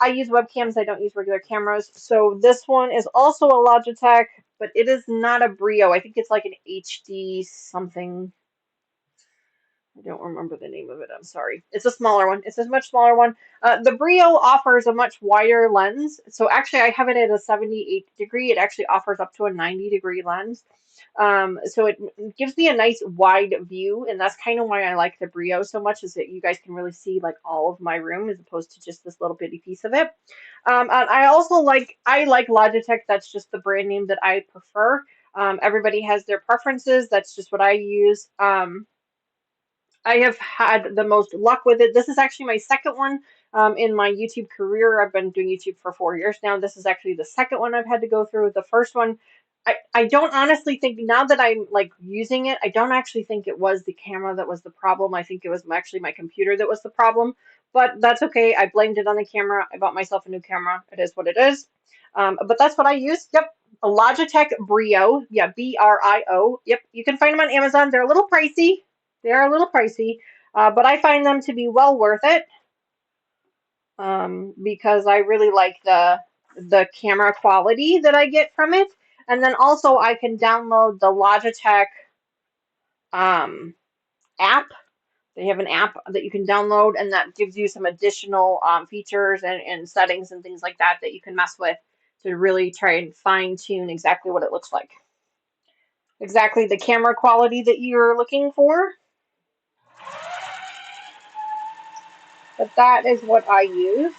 S3: use webcams. I don't use regular cameras. So this one is also a Logitech, but it is not a Brio. I think it's like an HD something. I don't remember the name of it. I'm sorry. It's a smaller one. It's a much smaller one. The Brio offers a much wider lens. So actually, I have it at a 78 degree. It actually offers up to a 90-degree lens. So it gives me a nice wide view, and that's kind of why I like the Brio so much, is that you guys can really see like all of my room as opposed to just this little bitty piece of it. And I like Logitech. That's just the brand name that I prefer. Everybody has their preferences. That's just what I use. I have had the most luck with it. This is actually my second one. in my YouTube career. I've been doing YouTube for 4 years now. This is actually the second one I've had to go through. The first one, I don't honestly think, now that I'm like using it, I don't actually think it was the camera that was the problem. I think it was actually my computer that was the problem. But that's okay. I blamed it on the camera. I bought myself a new camera. It is what it is. But that's what I use. Yep. A Logitech Brio. Yeah, Brio. Yep. You can find them on Amazon. They're a little pricey. They are a little pricey. But I find them to be well worth it, because I really like the camera quality that I get from it. And then also I can download the Logitech um, app. They have an app that you can download, and that gives you some additional features and settings and things like that that you can mess with to really try and fine tune exactly what it looks like. Exactly the camera quality that you're looking for. But that is what I use.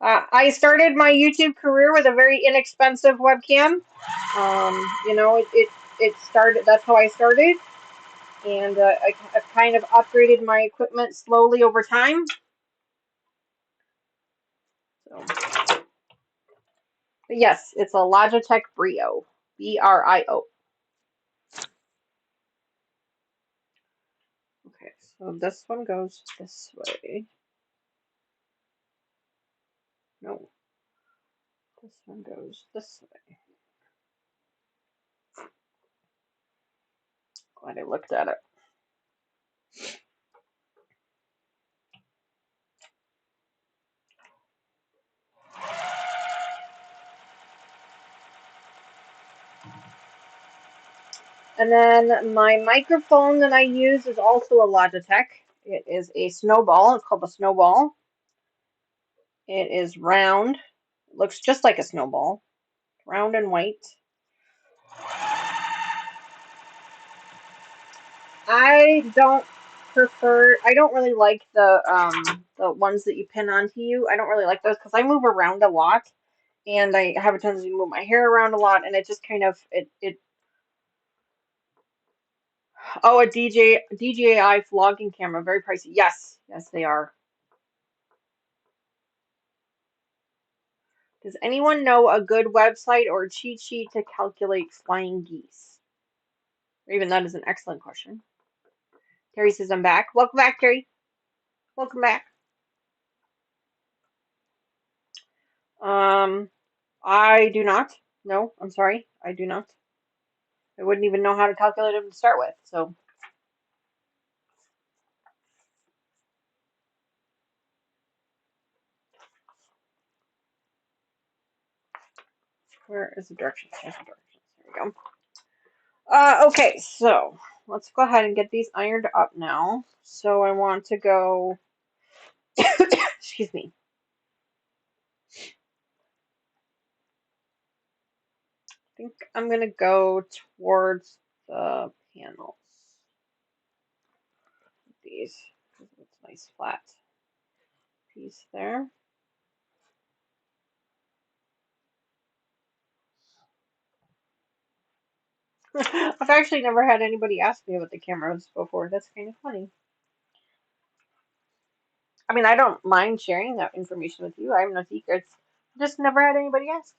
S3: I started my YouTube career with a very inexpensive webcam. It started. That's how I started, and I've kind of upgraded my equipment slowly over time. So, but yes, it's a Logitech Brio, Brio. Okay, so this one goes this way. No, this one goes this way. Glad I looked at it. And then my microphone that I use is also a Logitech. It is a Snowball. It's called a Snowball. It is round. It looks just like a snowball. Round and white. I don't really like the ones that you pin onto you. I don't really like those because I move around a lot and I have a tendency to move my hair around a lot, and it just kind of it oh, a DJI vlogging camera, very pricey. Yes, yes they are. Does anyone know a good website or cheat sheet to calculate flying geese? Or even that is an excellent question. Terry says I'm back. Welcome back, Terry. Welcome back. Um, I do not. No, I'm sorry. I do not. I wouldn't even know how to calculate them to start with. So, where is the directions? There's the directions. There we go. Okay, so let's go ahead and get these ironed up now. So I want to go, excuse me. I think I'm gonna go towards the panels. These, it's a nice flat piece there. I've actually never had anybody ask me about the cameras before. That's kind of funny. I mean, I don't mind sharing that information with you. I have no secrets. Just never had anybody ask.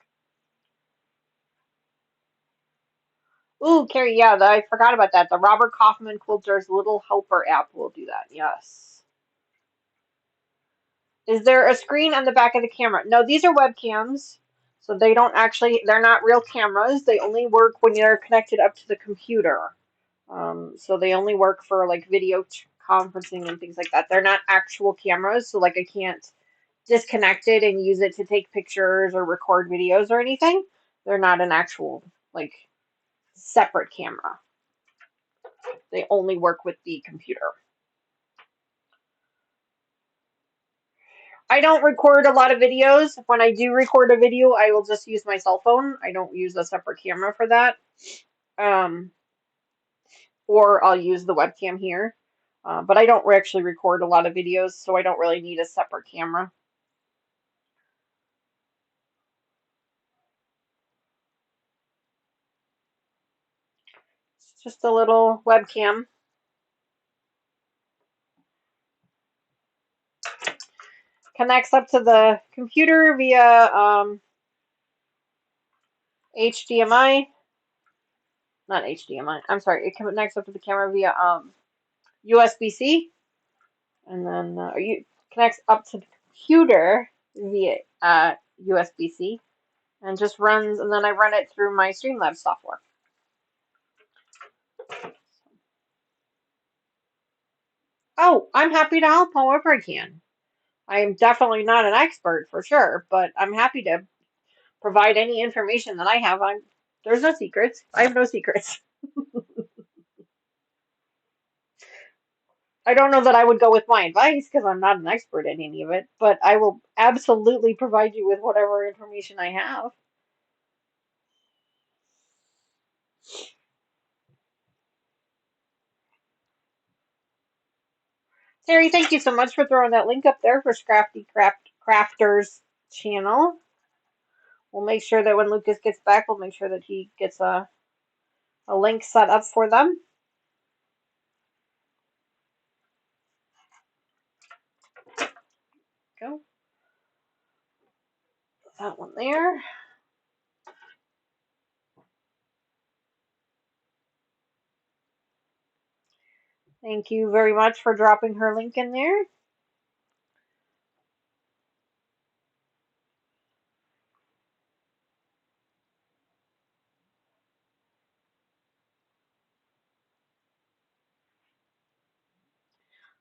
S3: Ooh, Carrie, yeah, I forgot about that. The Robert Kaufman Quilter's Little Helper app will do that. Yes. Is there a screen on the back of the camera? No, these are webcams. So they're not real cameras. They only work when you're connected up to the computer. So they only work for like video conferencing and things like that. They're not actual cameras. So like I can't disconnect it and use it to take pictures or record videos or anything. They're not an actual like separate camera. They only work with the computer. I don't record a lot of videos. When I do record a video, I will just use my cell phone. I don't use a separate camera for that. Um, or I'll use the webcam here. But I don't actually record a lot of videos, so I don't really need a separate camera. It's just a little webcam. connects up to the computer via HDMI. Not HDMI. I'm sorry. It connects up to the camera via USB-C, and then you connects up to the computer via USB-C, and just runs. And then I run it through my Streamlabs software. Oh, I'm happy to help however I can. I am definitely not an expert for sure, but I'm happy to provide any information that I have. There's no secrets. I have no secrets. I don't know that I would go with my advice because I'm not an expert in any of it, but I will absolutely provide you with whatever information I have. Terry, thank you so much for throwing that link up there for Scrafty Crafters channel. We'll make sure that when Lucas gets back, we'll make sure that he gets a link set up for them. Go. That one there. Thank you very much for dropping her link in there.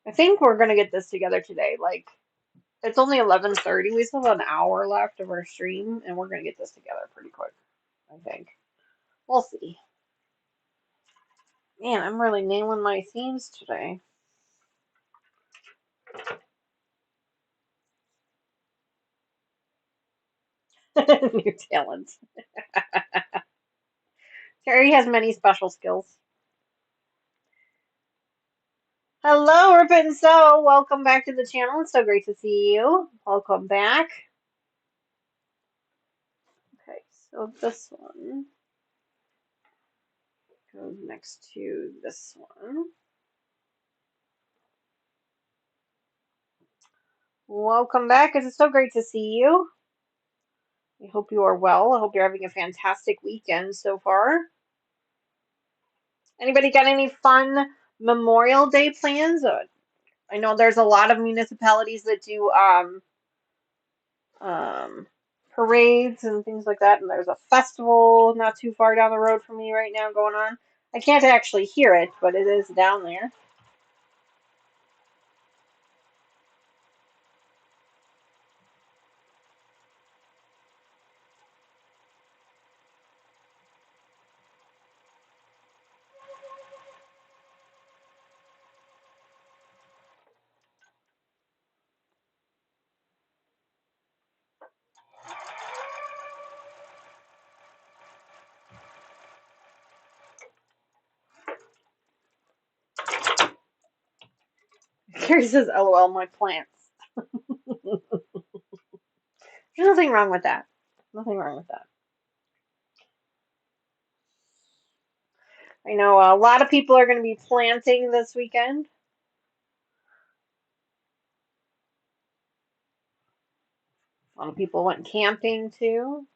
S3: I think we're gonna get this together today. Like, it's only 11:30. We still have an hour left of our stream, and we're gonna get this together pretty quick. I think. We'll see. Man, I'm really nailing my themes today. New talent. Terry has many special skills. Hello, Rip and So. Welcome back to the channel. It's so great to see you. Welcome back. Okay, so this one goes next to this one. Welcome back. It's so great to see you. I hope you are well. I hope you're having a fantastic weekend so far. Anybody got any fun Memorial Day plans? I know there's a lot of municipalities that do parades and things like that, and there's a festival not too far down the road from me right now going on. I can't actually hear it, but it is down there. Carrie says, "LOL, my plants." There's nothing wrong with that. Nothing wrong with that. I know a lot of people are going to be planting this weekend. A lot of people went camping too.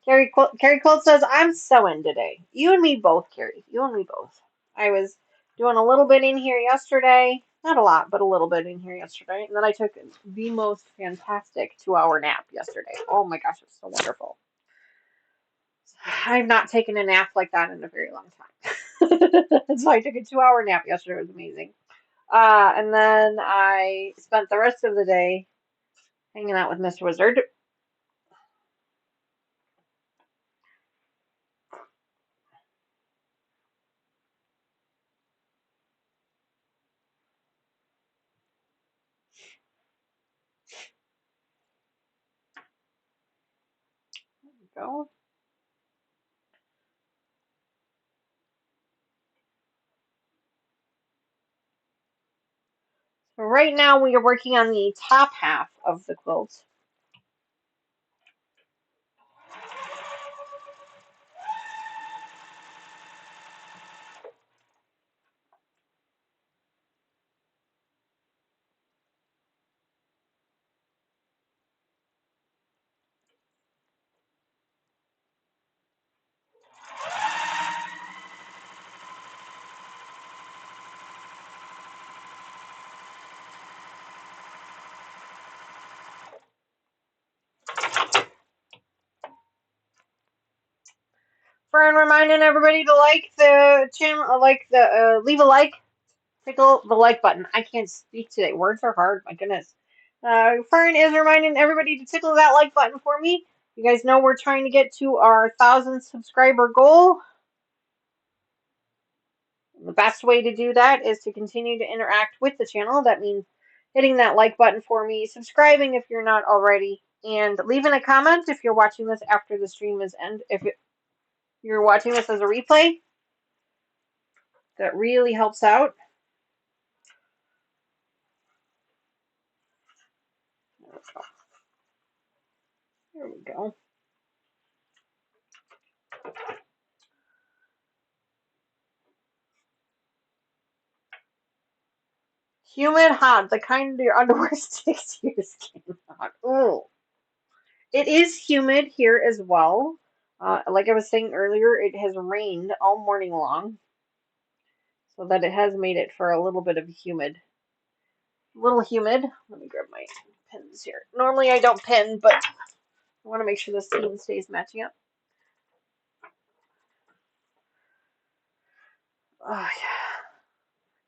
S3: Carrie Colt says, "I'm sewing today." You and me both, Carrie. You and me both. I was doing a little bit in here yesterday. Not a lot, but a little bit in here yesterday. And then I took the most fantastic 2-hour nap yesterday. Oh my gosh, it was so wonderful. I've not taken a nap like that in a very long time. So I took a 2-hour nap yesterday. It was amazing. And then I spent the rest of the day hanging out with Mr. Wizard. There we go. So right now we are working on the top half of the quilt. Fern reminding everybody to like the channel, leave a like, tickle the like button. I can't speak today. Words are hard. My goodness. Fern is reminding everybody to tickle that like button for me. You guys know we're trying to get to our 1,000 subscriber goal. The best way to do that is to continue to interact with the channel. That means hitting that like button for me, subscribing if you're not already, and leaving a comment if you're watching this after the stream is ended. If you're watching this as a replay, that really helps out. There we go. Humid hot, the kind your underwear sticks to your skin hot. Ooh. It is humid here as well. Like I was saying earlier, it has rained all morning long, so that it has made it for a little bit of humid. Little humid. Let me grab my pins here. Normally I don't pin, but I want to make sure this scene stays matching up. Oh, yeah.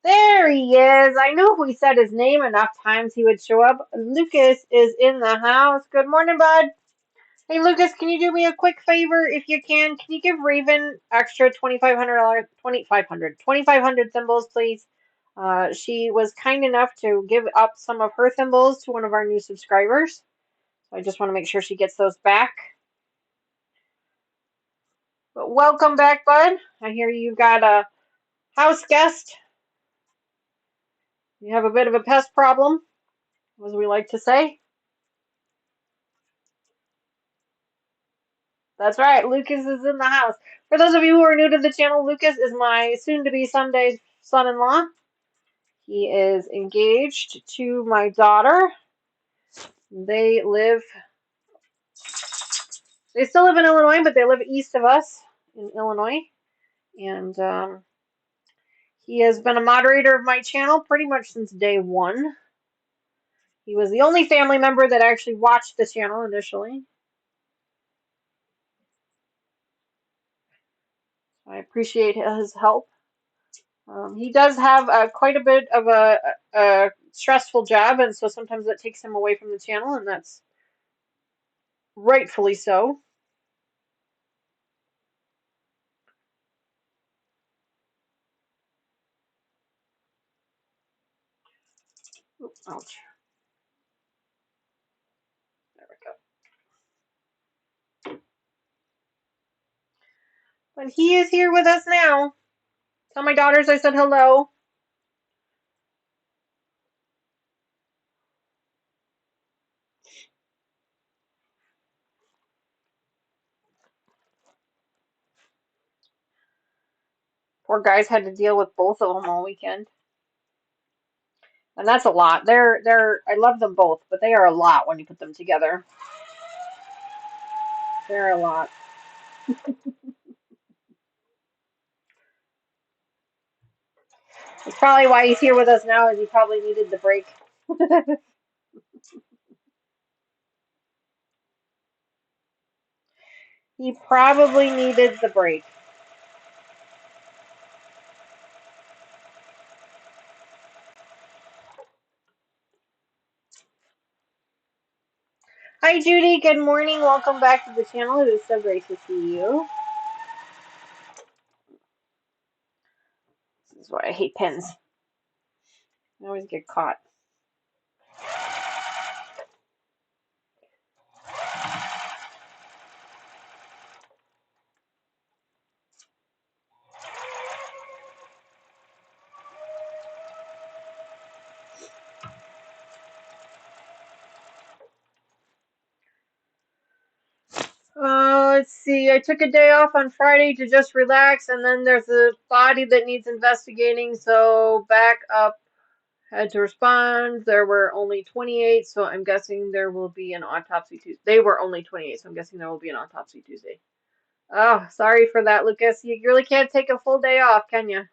S3: There he is. I knew if we said his name enough times he would show up. Lucas is in the house. Good morning, bud. Hey, Lucas, can you do me a quick favor if you can? Can you give Raven extra $2,500, 2,500 thimbles, please? She was kind enough to give up some of her thimbles to one of our new subscribers. So I just want to make sure she gets those back. But welcome back, bud. I hear you've got a house guest. You have a bit of a pest problem, as we like to say. That's right, Lucas is in the house. For those of you who are new to the channel, Lucas is my soon-to-be someday son-in-law. He is engaged to my daughter. They still live in Illinois, but they live east of us in Illinois. And he has been a moderator of my channel pretty much since day one. He was the only family member that actually watched the channel initially. I appreciate his help. He does have quite a bit of a stressful job, and so sometimes that takes him away from the channel, and that's rightfully so. Oops, ouch. There we go. But he is here with us now. Tell my daughters I said hello. Poor guys had to deal with both of them all weekend. And that's a lot. I love them both, but they are a lot when you put them together. They're a lot. It's probably why he's here with us now, is he probably needed the break. He probably needed the break. Hi, Judy. Good morning. Welcome back to the channel. It is so great to see you. This is why I hate pins. I always get caught. Let's see. I took a day off on Friday to just relax, and then there's a body that needs investigating, so back up. Had to respond. There were only 28, so I'm guessing there will be an autopsy Tuesday. They were only 28, so I'm guessing there will be an autopsy Tuesday. Oh, sorry for that, Lucas. You really can't take a full day off, can you?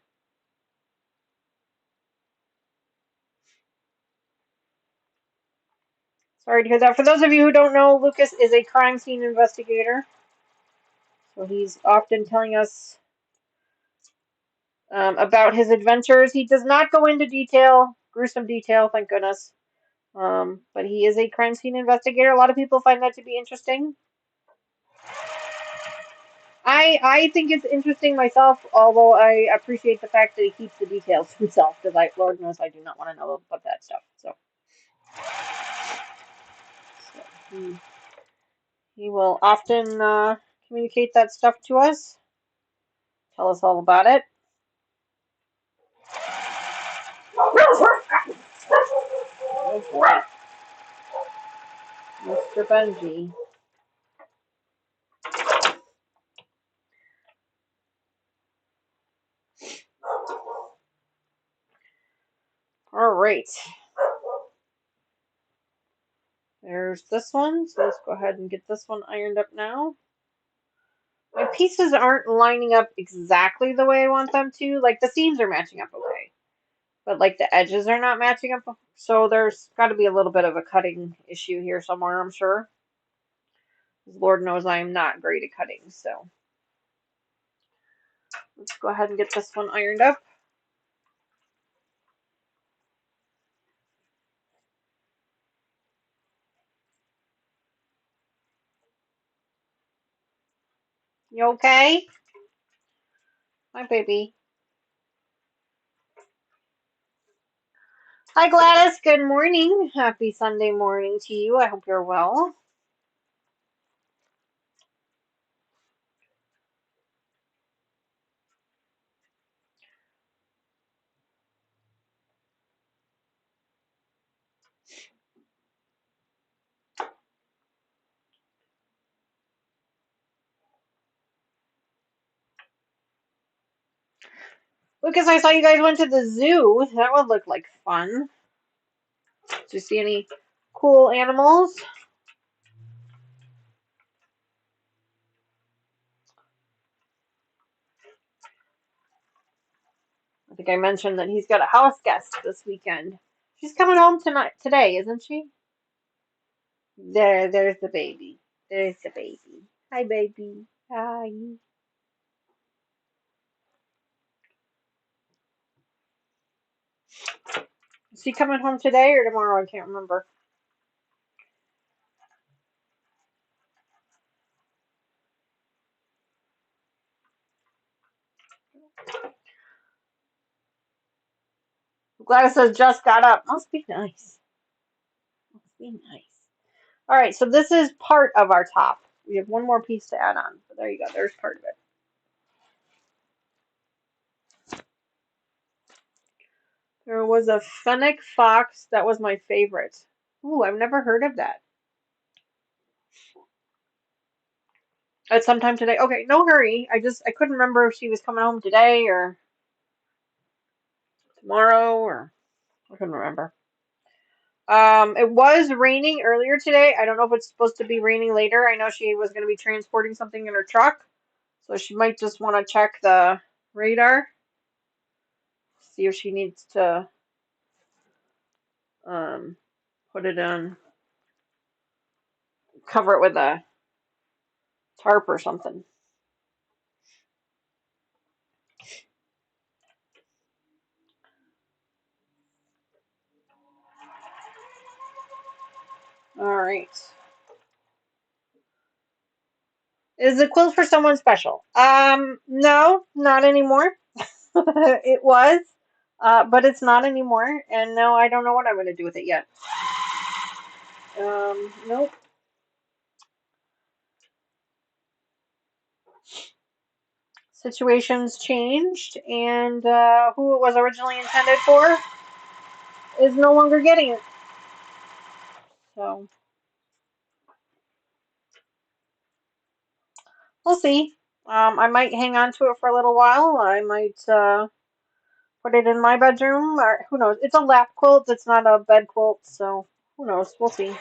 S3: Sorry to hear that. For those of you who don't know, Lucas is a crime scene investigator. So he's often telling us about his adventures. He does not go into detail, gruesome detail, thank goodness. But he is a crime scene investigator. A lot of people find that to be interesting. I think it's interesting myself, although I appreciate the fact that he keeps the details to himself, because Lord knows I do not want to know about that stuff. So he will often communicate that stuff to us, tell us all about it. Oh boy, Mr. Benji. All right. There's this one, so let's go ahead and get this one ironed up now. My pieces aren't lining up exactly the way I want them to. Like, the seams are matching up okay, but like the edges are not matching up. So there's got to be a little bit of a cutting issue here somewhere, I'm sure. Lord knows I am not great at cutting, so let's go ahead and get this one ironed up. You okay? Hi, baby. Hi, Gladys. Good morning. Happy Sunday morning to you. I hope you're well. Lucas, I saw you guys went to the zoo. That would look like fun. Did you see any cool animals? I think I mentioned that he's got a house guest this weekend. She's coming home today, isn't she? There's the baby. There's the baby. Hi, baby. Hi. Is she coming home today or tomorrow? I can't remember. Gladys says just got up. Must be nice. Must be nice. All right, so this is part of our top. We have one more piece to add on. So there you go. There's part of it. There was a fennec fox. That was my favorite. Ooh, I've never heard of that. At some time today. Okay, no hurry. I couldn't remember if she was coming home today or tomorrow or I couldn't remember. It was raining earlier today. I don't know if it's supposed to be raining later. I know she was going to be transporting something in her truck, so she might just want to check the radar, see if she needs to put it on, cover it with a tarp or something. All right. Is the quilt for someone special? No, not anymore. It was, but it's not anymore. And no, I don't know what I'm going to do with it yet. Nope. Situations changed, and who it was originally intended for is no longer getting it. So we'll see. I might hang on to it for a little while. I might put it in my bedroom, or who knows? It's a lap quilt. It's not a bed quilt, so who knows? We'll see.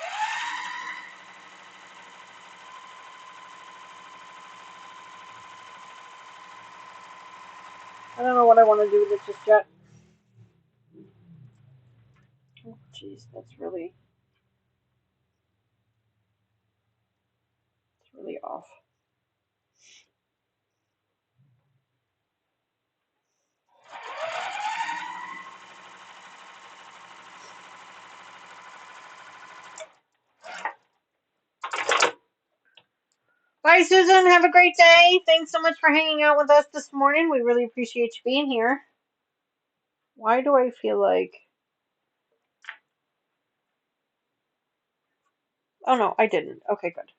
S3: I don't know what I want to do with it just yet. Oh, jeez, that's really off. Bye, Susan. Have a great day. Thanks so much for hanging out with us this morning. We really appreciate you being here. Why do I feel like... Oh, no, I didn't. Okay, good.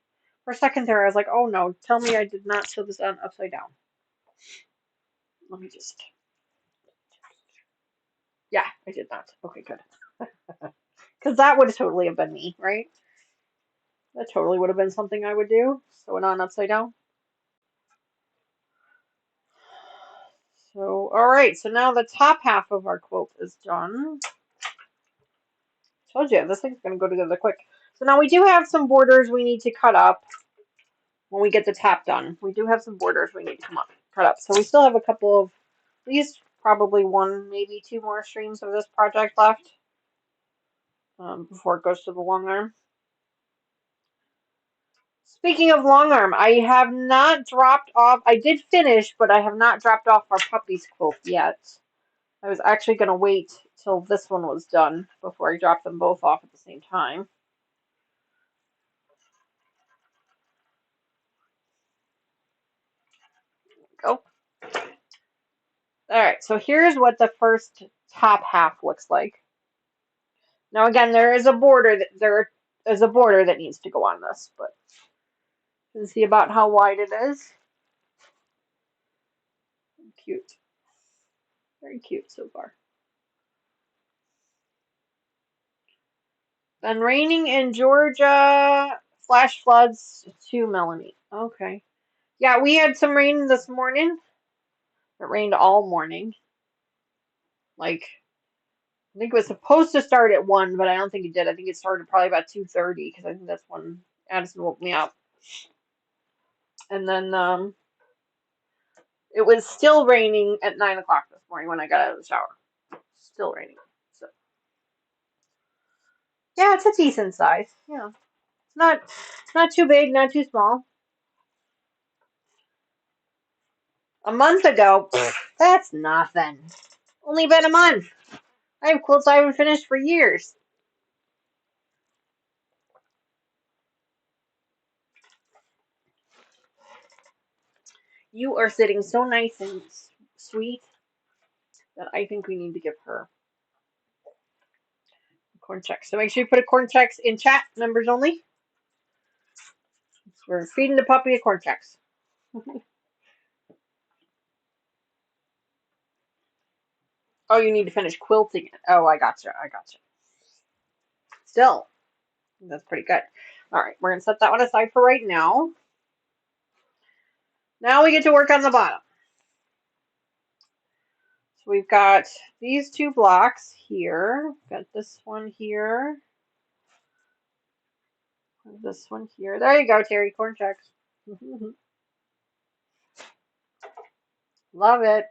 S3: For a second there, I was like, oh, no, tell me I did not sew this on upside down. Let me just... Yeah, I did not. Okay, good. Because that would totally have been me, right? That totally would have been something I would do. Sew it on upside down. So, all right. So now the top half of our quilt is done. Told you, this thing's going to go together quick. So now we do have some borders we need to cut up when we get the top done. We do have some borders we need to cut up. So we still have a couple of, at least probably one, maybe two more streams of this project left before it goes to the long arm. Speaking of long arm, I have not dropped off. I did finish, but I have not dropped off our puppy's quilt yet. I was actually going to wait till this one was done before I dropped them both off at the same time. Go. Alright, so here's what the first top half looks like. Now again, there is a border that needs to go on this, but you can see about how wide it is. Cute. Very cute so far. Been raining in Georgia. Flash floods to Melanie. Okay. Yeah, we had some rain this morning. It rained all morning. Like, I think it was supposed to start at 1, but I don't think it did. I think it started probably about 2:30 because I think that's when Addison woke me up. And then it was still raining at 9 o'clock this morning when I got out of the shower. Still raining. So yeah, it's a decent size. Yeah, it's not too big, not too small. A month ago, that's nothing. Only been a month. I have quilts I haven't finished for years. You are sitting so nice and sweet that I think we need to give her a corn check. So make sure you put a corn checks in chat, members only. We're feeding the puppy a corn checks. Oh, you need to finish quilting it. Oh, I gotcha. Still, that's pretty good. All right, we're going to set that one aside for right now. Now we get to work on the bottom. So we've got these two blocks here. Got this one here. This one here. There you go, Terry. Corn checks. Love it.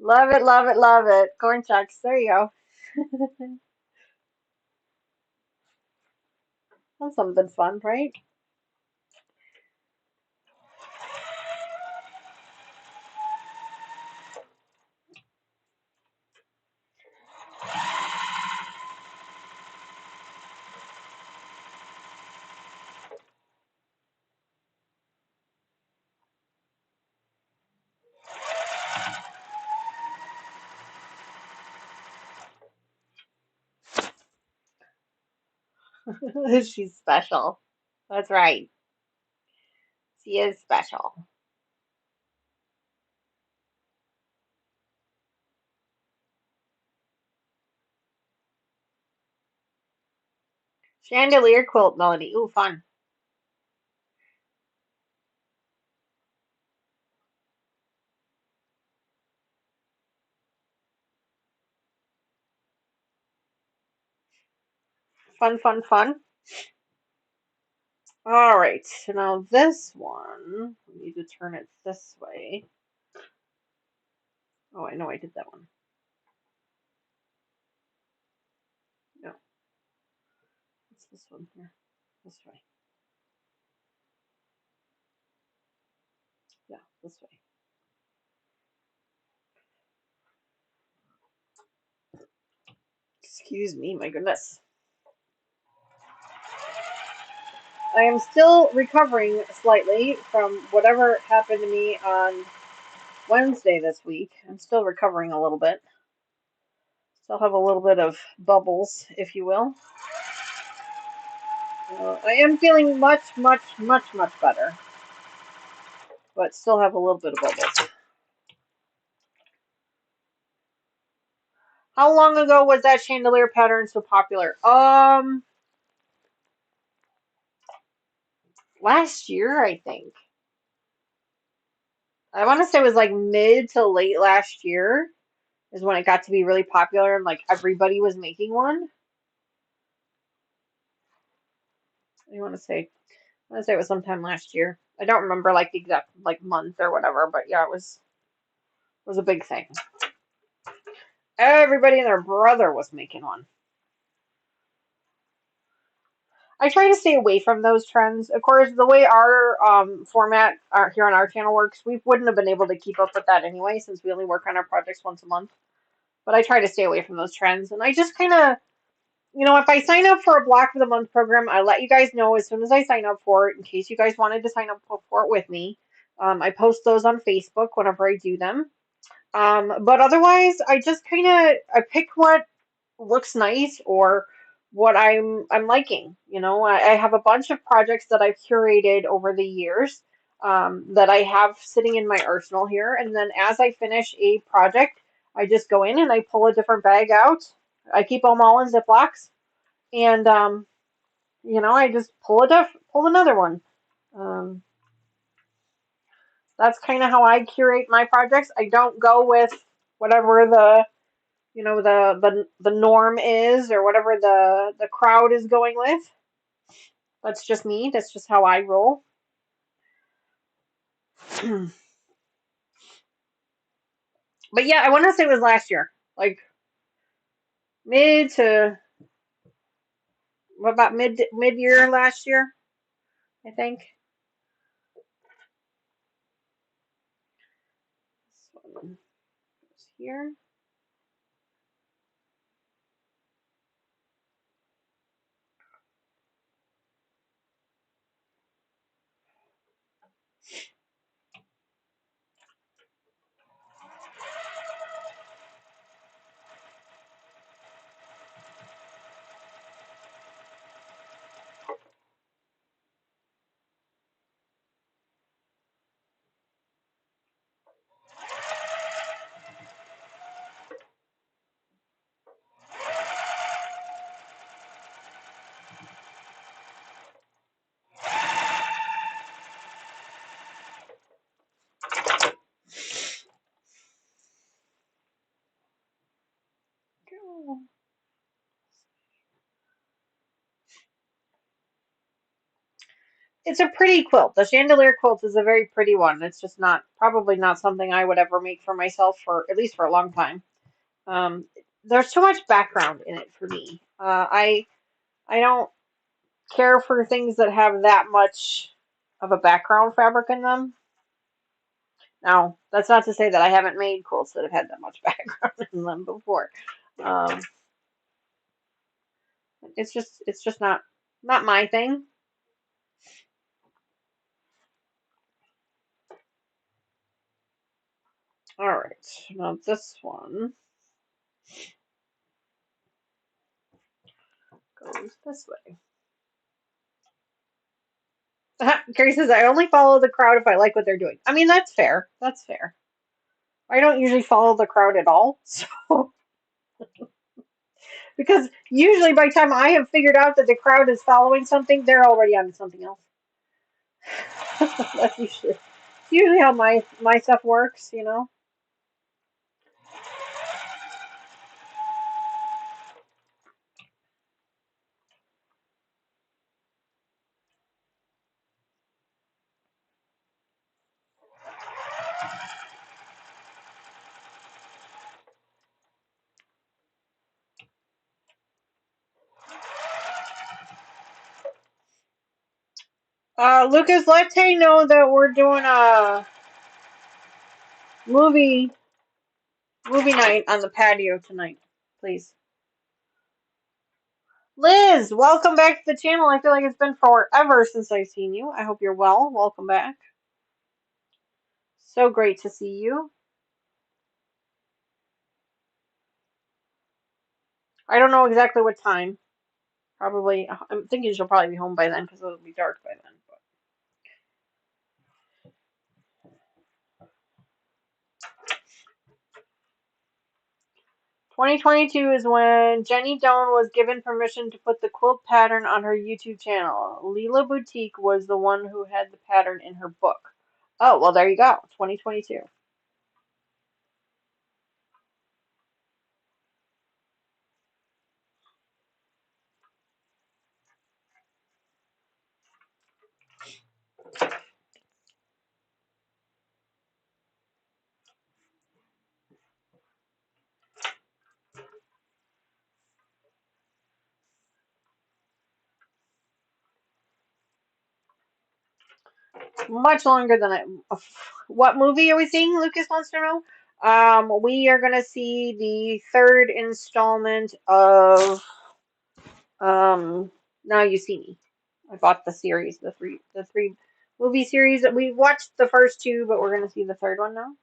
S3: Love it, love it, love it. Corn checks. There you go. That's something fun, right? She's special. That's right. She is special. Chandelier quilt, Melody. Ooh, fun. Fun, fun, fun. All right, so now this one, we need to turn it this way. Oh, I know I did that one. No, it's this one here. This way. Yeah, this way. Excuse me, my goodness. I am still recovering slightly from whatever happened to me on Wednesday this week. I'm still recovering a little bit. Still have a little bit of bubbles, if you will. I am feeling much, much, much, much better, but still have a little bit of bubbles. How long ago was that chandelier pattern so popular? Last year, I think. I want to say it was like mid to late last year is when it got to be really popular and like everybody was making one. I want to say it was sometime last year. I don't remember like the exact like month or whatever, but yeah, it was a big thing. Everybody and their brother was making one. I try to stay away from those trends. Of course, the way our format here on our channel works, we wouldn't have been able to keep up with that anyway, since we only work on our projects once a month. But I try to stay away from those trends, and I just kind of, if I sign up for a block of the month program, I let you guys know as soon as I sign up for it, in case you guys wanted to sign up for it with me. I post those on Facebook whenever I do them. But otherwise, I just kind of I pick what looks nice or what I'm liking. I have a bunch of projects that I've curated over the years that I have sitting in my arsenal here, and then as I finish a project, I just go in and I pull a different bag out. I keep them all in Ziplocs, and I just pull another one. Um, that's kind of how I curate my projects. I don't go with whatever the norm is or whatever the crowd is going with. That's just me. That's just how I roll. But yeah, I want to say it was last year, like mid to what about mid year last year, I think. This one goes here. It's a pretty quilt. The chandelier quilt is a very pretty one. It's just probably not something I would ever make for myself for at least for a long time. Um, there's too much background in it for me. I don't care for things that have that much of a background fabric in them. Now, that's not to say that I haven't made quilts that have had that much background in them before. Um, it's just not my thing. All right, now this one goes this way. Carrie says, I only follow the crowd if I like what they're doing. I mean, that's fair. That's fair. I don't usually follow the crowd at all. So, because usually by the time I have figured out that the crowd is following something, they're already on to something else. That's usually how my stuff works. Lucas, let Tay know that we're doing a movie movie night on the patio tonight, please. Liz, welcome back to the channel. I feel like it's been forever since I've seen you. I hope you're well. Welcome back. So great to see you. I don't know exactly what time. Probably, I'm thinking she'll probably be home by then because it'll be dark by then. 2022 is when Jenny Doan was given permission to put the quilt pattern on her YouTube channel. Leela Boutique was the one who had the pattern in her book. Oh, well, there you go. 2022. Much longer than I. What movie are we seeing? Lucas wants to know. We are gonna see the third installment of Now You See Me. I bought the series, the three movie series that we watched the first two, but we're gonna see the third one now.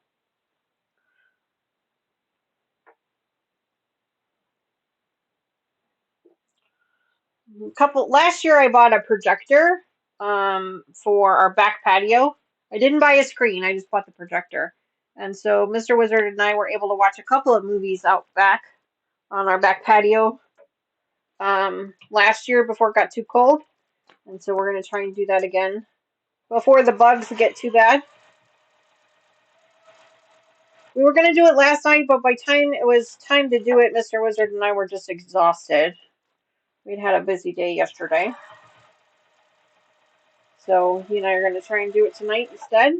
S3: Couple last year I bought a projector for our back patio. I didn't buy a screen, I just bought the projector. And so Mr. Wizard and I were able to watch a couple of movies out back on our back patio last year before it got too cold. And so we're going to try and do that again before the bugs get too bad. We were going to do it last night, but by time it was time to do it, Mr. Wizard and I were just exhausted. We'd had a busy day yesterday. So he and I are going to try and do it tonight instead.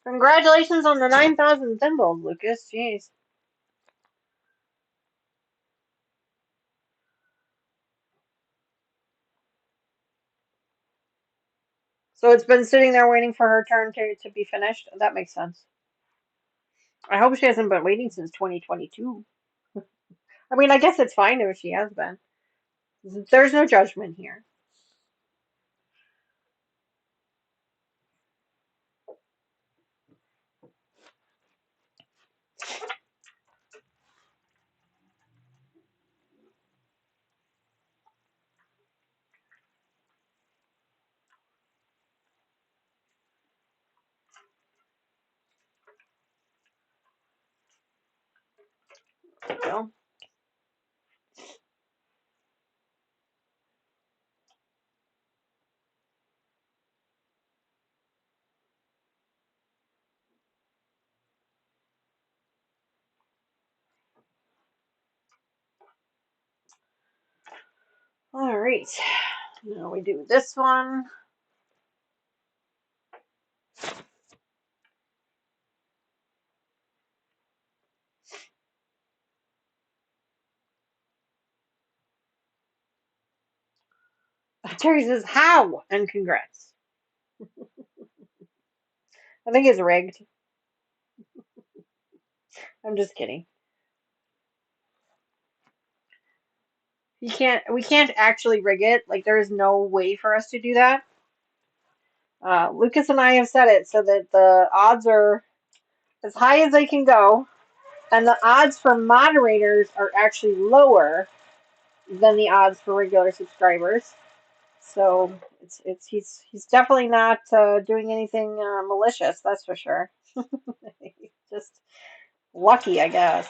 S3: Congratulations on the 9,000 Thimble, Lucas. Jeez. So it's been sitting there waiting for her turn to be finished. That makes sense. I hope she hasn't been waiting since 2022. I mean, I guess it's fine if she has been. There's no judgment here. You know? All right. Now we do this one. Terry says, how? And congrats. I think it's rigged. I'm just kidding. We can't actually rig it. Like, there is no way for us to do that. Lucas and I have set it so that the odds are as high as they can go, and the odds for moderators are actually lower than the odds for regular subscribers. So he's definitely not doing anything malicious. That's for sure. He's just lucky, I guess.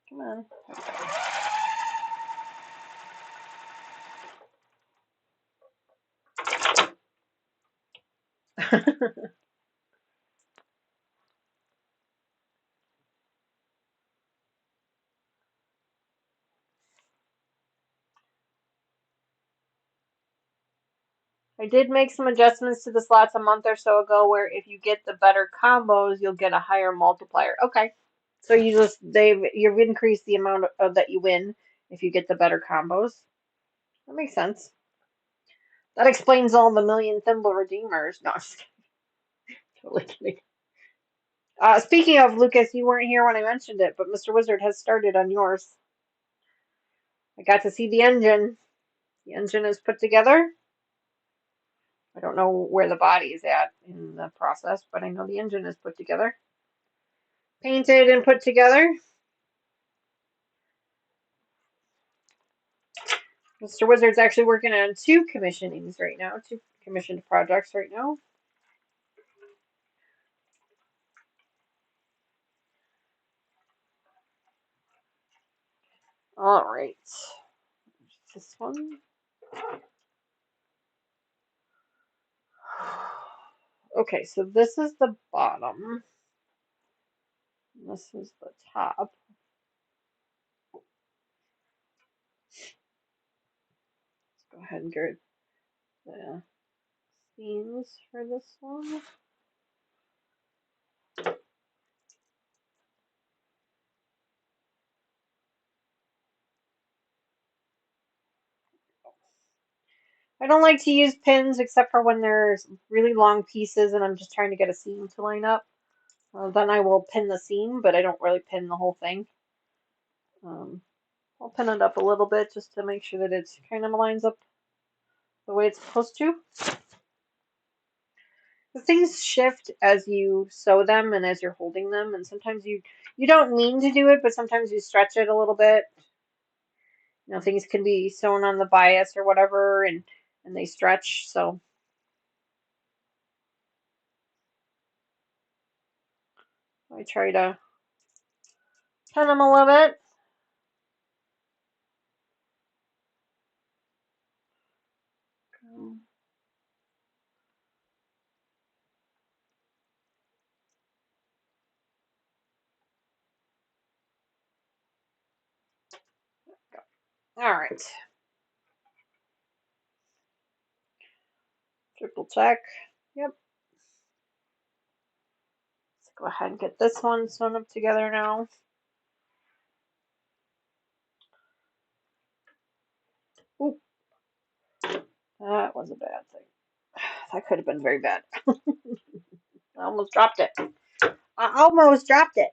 S3: Come on. I did make some adjustments to the slots a month or so ago where if you get the better combos, you'll get a higher multiplier. Okay. So you've increased the amount of that you win if you get the better combos. That makes sense. That explains all the million Thimble redeemers. No, I'm just totally kidding. Speaking of, Lucas, you weren't here when I mentioned it, but Mr. Wizard has started on yours. I got to see the engine. The engine is put together. I don't know where the body is at in the process, but I know the engine is put together. Painted and put together. Mr. Wizard's actually working on two commissionings right now, two commissioned projects right now. All right. This one. Okay, so this is the bottom. This is the top. Let's go ahead and get the seams for this one. I don't like to use pins except for when there's really long pieces and I'm just trying to get a seam to line up. Then I will pin the seam, but I don't really pin the whole thing. I'll pin it up a little bit just to make sure that it kind of lines up the way it's supposed to. The things shift as you sew them and as you're holding them, and sometimes you don't mean to do it, but sometimes you stretch it a little bit. You know, things can be sewn on the bias or whatever, and they stretch. So I try to pin them a little bit. All right. Triple check. Yep. Let's go ahead and get this one sewn up together now. Oop. That was a bad thing. That could have been very bad. I almost dropped it. I almost dropped it.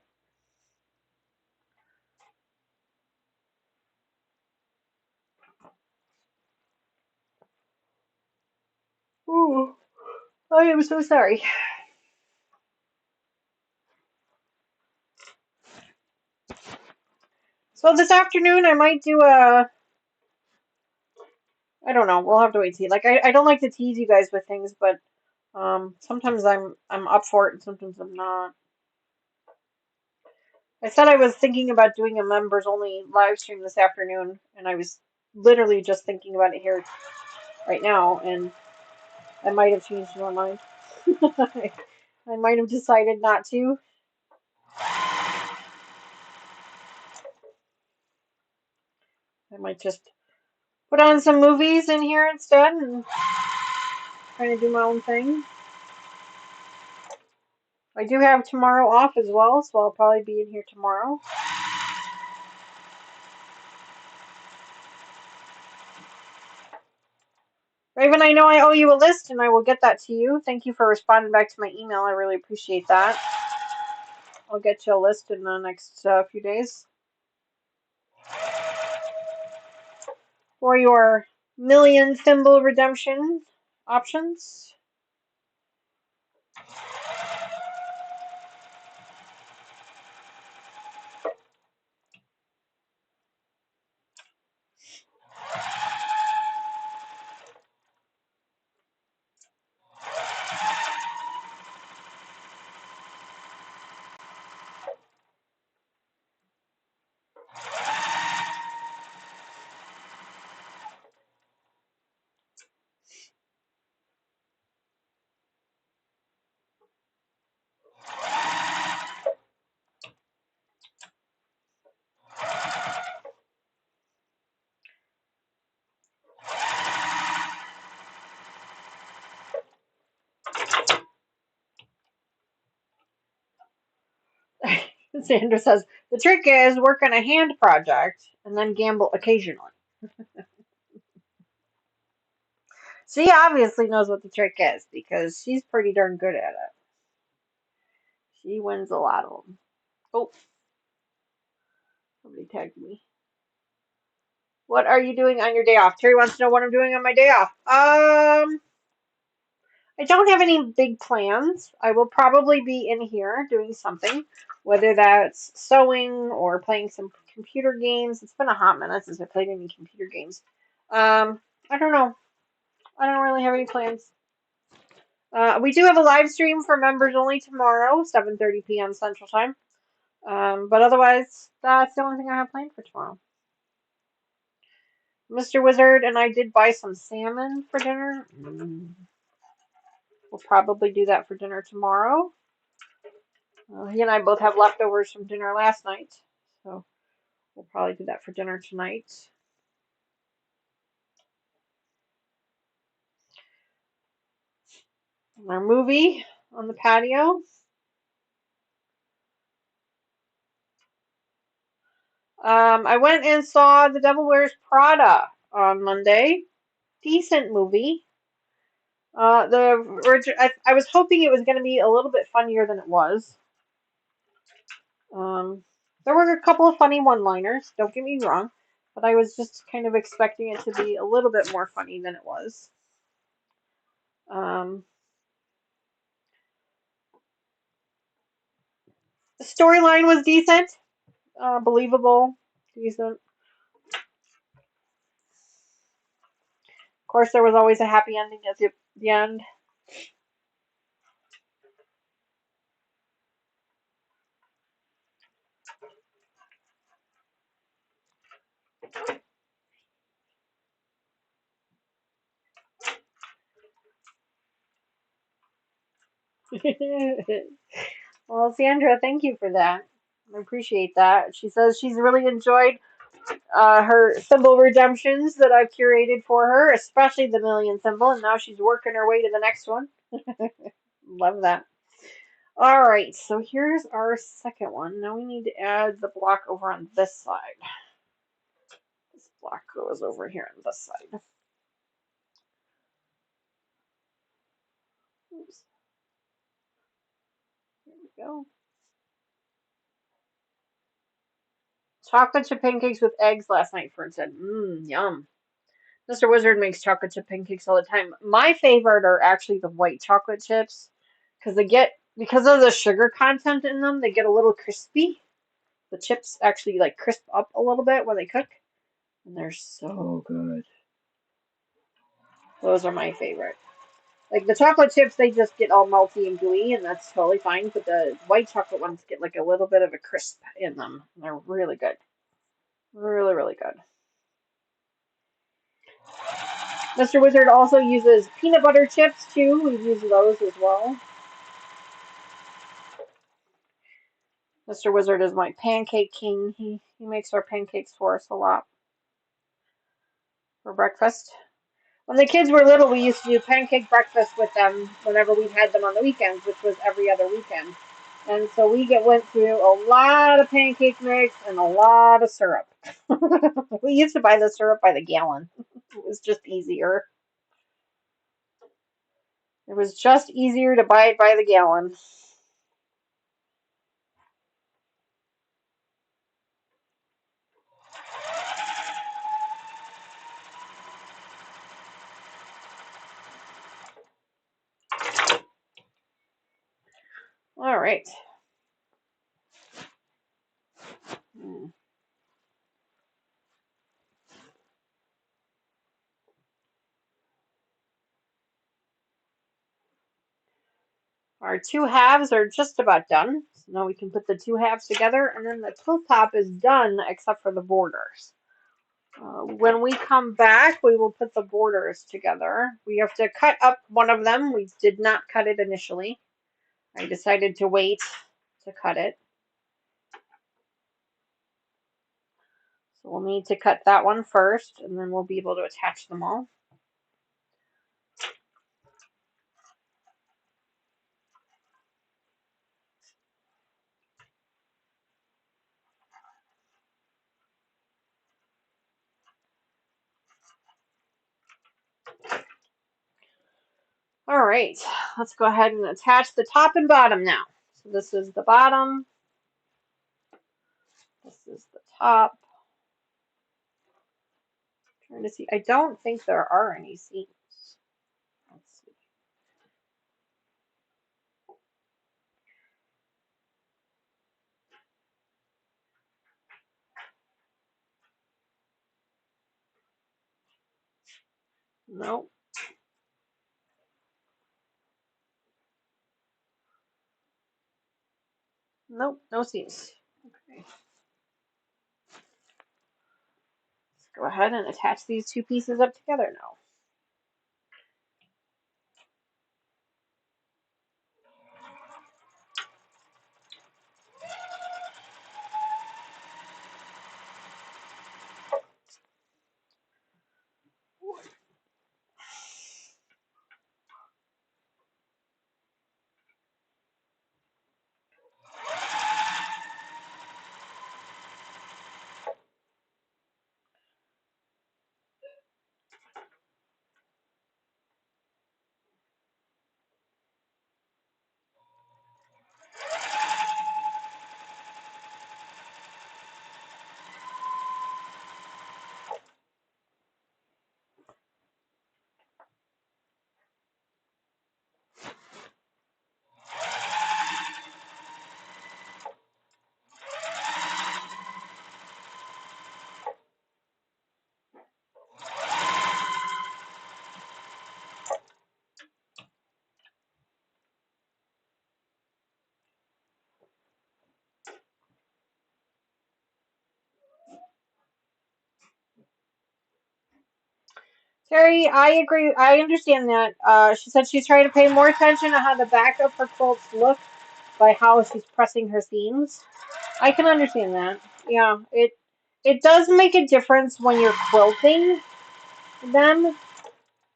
S3: Ooh, I am so sorry. So this afternoon I might do a, I don't know, we'll have to wait and see. Like I don't like to tease you guys with things, but sometimes I'm up for it and sometimes I'm not. I said I was thinking about doing a members only live stream this afternoon, and I was literally just thinking about it here right now, and I might have changed my mind. I might have decided not to. I might just put on some movies in here instead and try to do my own thing. I do have tomorrow off as well, so I'll probably be in here tomorrow. Raven, I know I owe you a list, and I will get that to you. Thank you for responding back to my email. I really appreciate that. I'll get you a list in the next few days for your million Thimble redemption options. Sandra says, the trick is work on a hand project and then gamble occasionally. She obviously knows what the trick is because she's pretty darn good at it. She wins a lot of them. Oh, somebody tagged me. What are you doing on your day off? Terry wants to know what I'm doing on my day off. I don't have any big plans. I will probably be in here doing something, whether that's sewing or playing some computer games. It's been a hot minute since I played any computer games. I don't know. I don't really have any plans. We do have a live stream for members only tomorrow, 7:30 p.m. Central Time. But otherwise, that's the only thing I have planned for tomorrow. Mr. Wizard and I did buy some salmon for dinner. We'll probably do that for dinner tomorrow. He and I both have leftovers from dinner last night, so we'll probably do that for dinner tonight. Our movie on the patio. I went and saw The Devil Wears Prada on Monday. Decent movie. I was hoping it was going to be a little bit funnier than it was. There were a couple of funny one-liners, don't get me wrong, but I was just kind of expecting it to be a little bit more funny than it was. The storyline was decent, believable, decent. Of course, there was always a happy ending at the end. Well, Sandra, thank you for that. I appreciate that. She says she's really enjoyed her Thimble redemptions that I've curated for her, especially the Million Thimble, and now she's working her way to the next one. Love that. All right, so here's our second one. Now we need to add the block over on this side. This block goes over here on this side. Oops. There we go. Chocolate chip pancakes with eggs last night, Fern said. Yum. Mr. Wizard makes chocolate chip pancakes all the time. My favorite are actually the white chocolate chips because because of the sugar content in them, they get a little crispy. The chips actually like crisp up a little bit when they cook, and they're so good. Those are my favorite. Like the chocolate chips, they just get all melty and gooey, and that's totally fine. But the white chocolate ones get like a little bit of a crisp in them. They're really good. Really, really good. Mr. Wizard also uses peanut butter chips too. We use those as well. Mr. Wizard is my pancake king. He makes our pancakes for us a lot for breakfast. When the kids were little, we used to do pancake breakfast with them whenever we had them on the weekends, which was every other weekend. And so went through a lot of pancake mix and a lot of syrup. We used to buy the syrup by the gallon. It was just easier. It was just easier to buy it by the gallon. All right. Our two halves are just about done. So now we can put the two halves together, and then the quilt top is done except for the borders. When we come back, we will put the borders together. We have to cut up one of them. We did not cut it initially. I decided to wait to cut it. So we'll need to cut that one first, and then we'll be able to attach them all. All right, let's go ahead and attach the top and bottom now. So this is the bottom, this is the top. I'm trying to see, I don't think there are any seams. Let's see. Nope, nope, no seams. Okay. Let's go ahead and attach these two pieces up together now. Terry, I agree. I understand that. She said she's trying to pay more attention to how the back of her quilts look by how she's pressing her seams. I can understand that. Yeah, it does make a difference when you're quilting them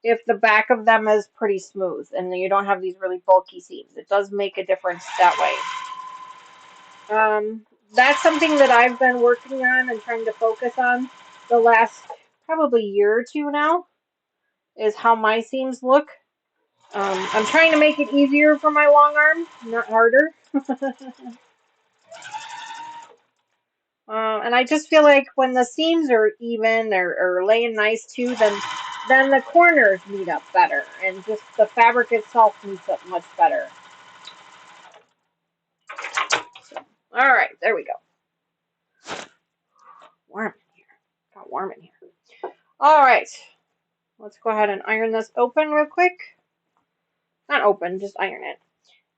S3: if the back of them is pretty smooth and you don't have these really bulky seams. It does make a difference that way. That's something that I've been working on and trying to focus on the last probably year or two now, is how my seams look. I'm trying to make it easier for my long arm, not harder. And I just feel like when the seams are even or laying nice too, then the corners meet up better, and just the fabric itself meets up much better. So, all right, there we go. Warm in here. Got warm in here. All right, let's go ahead and iron this open real quick. Not open, just iron it.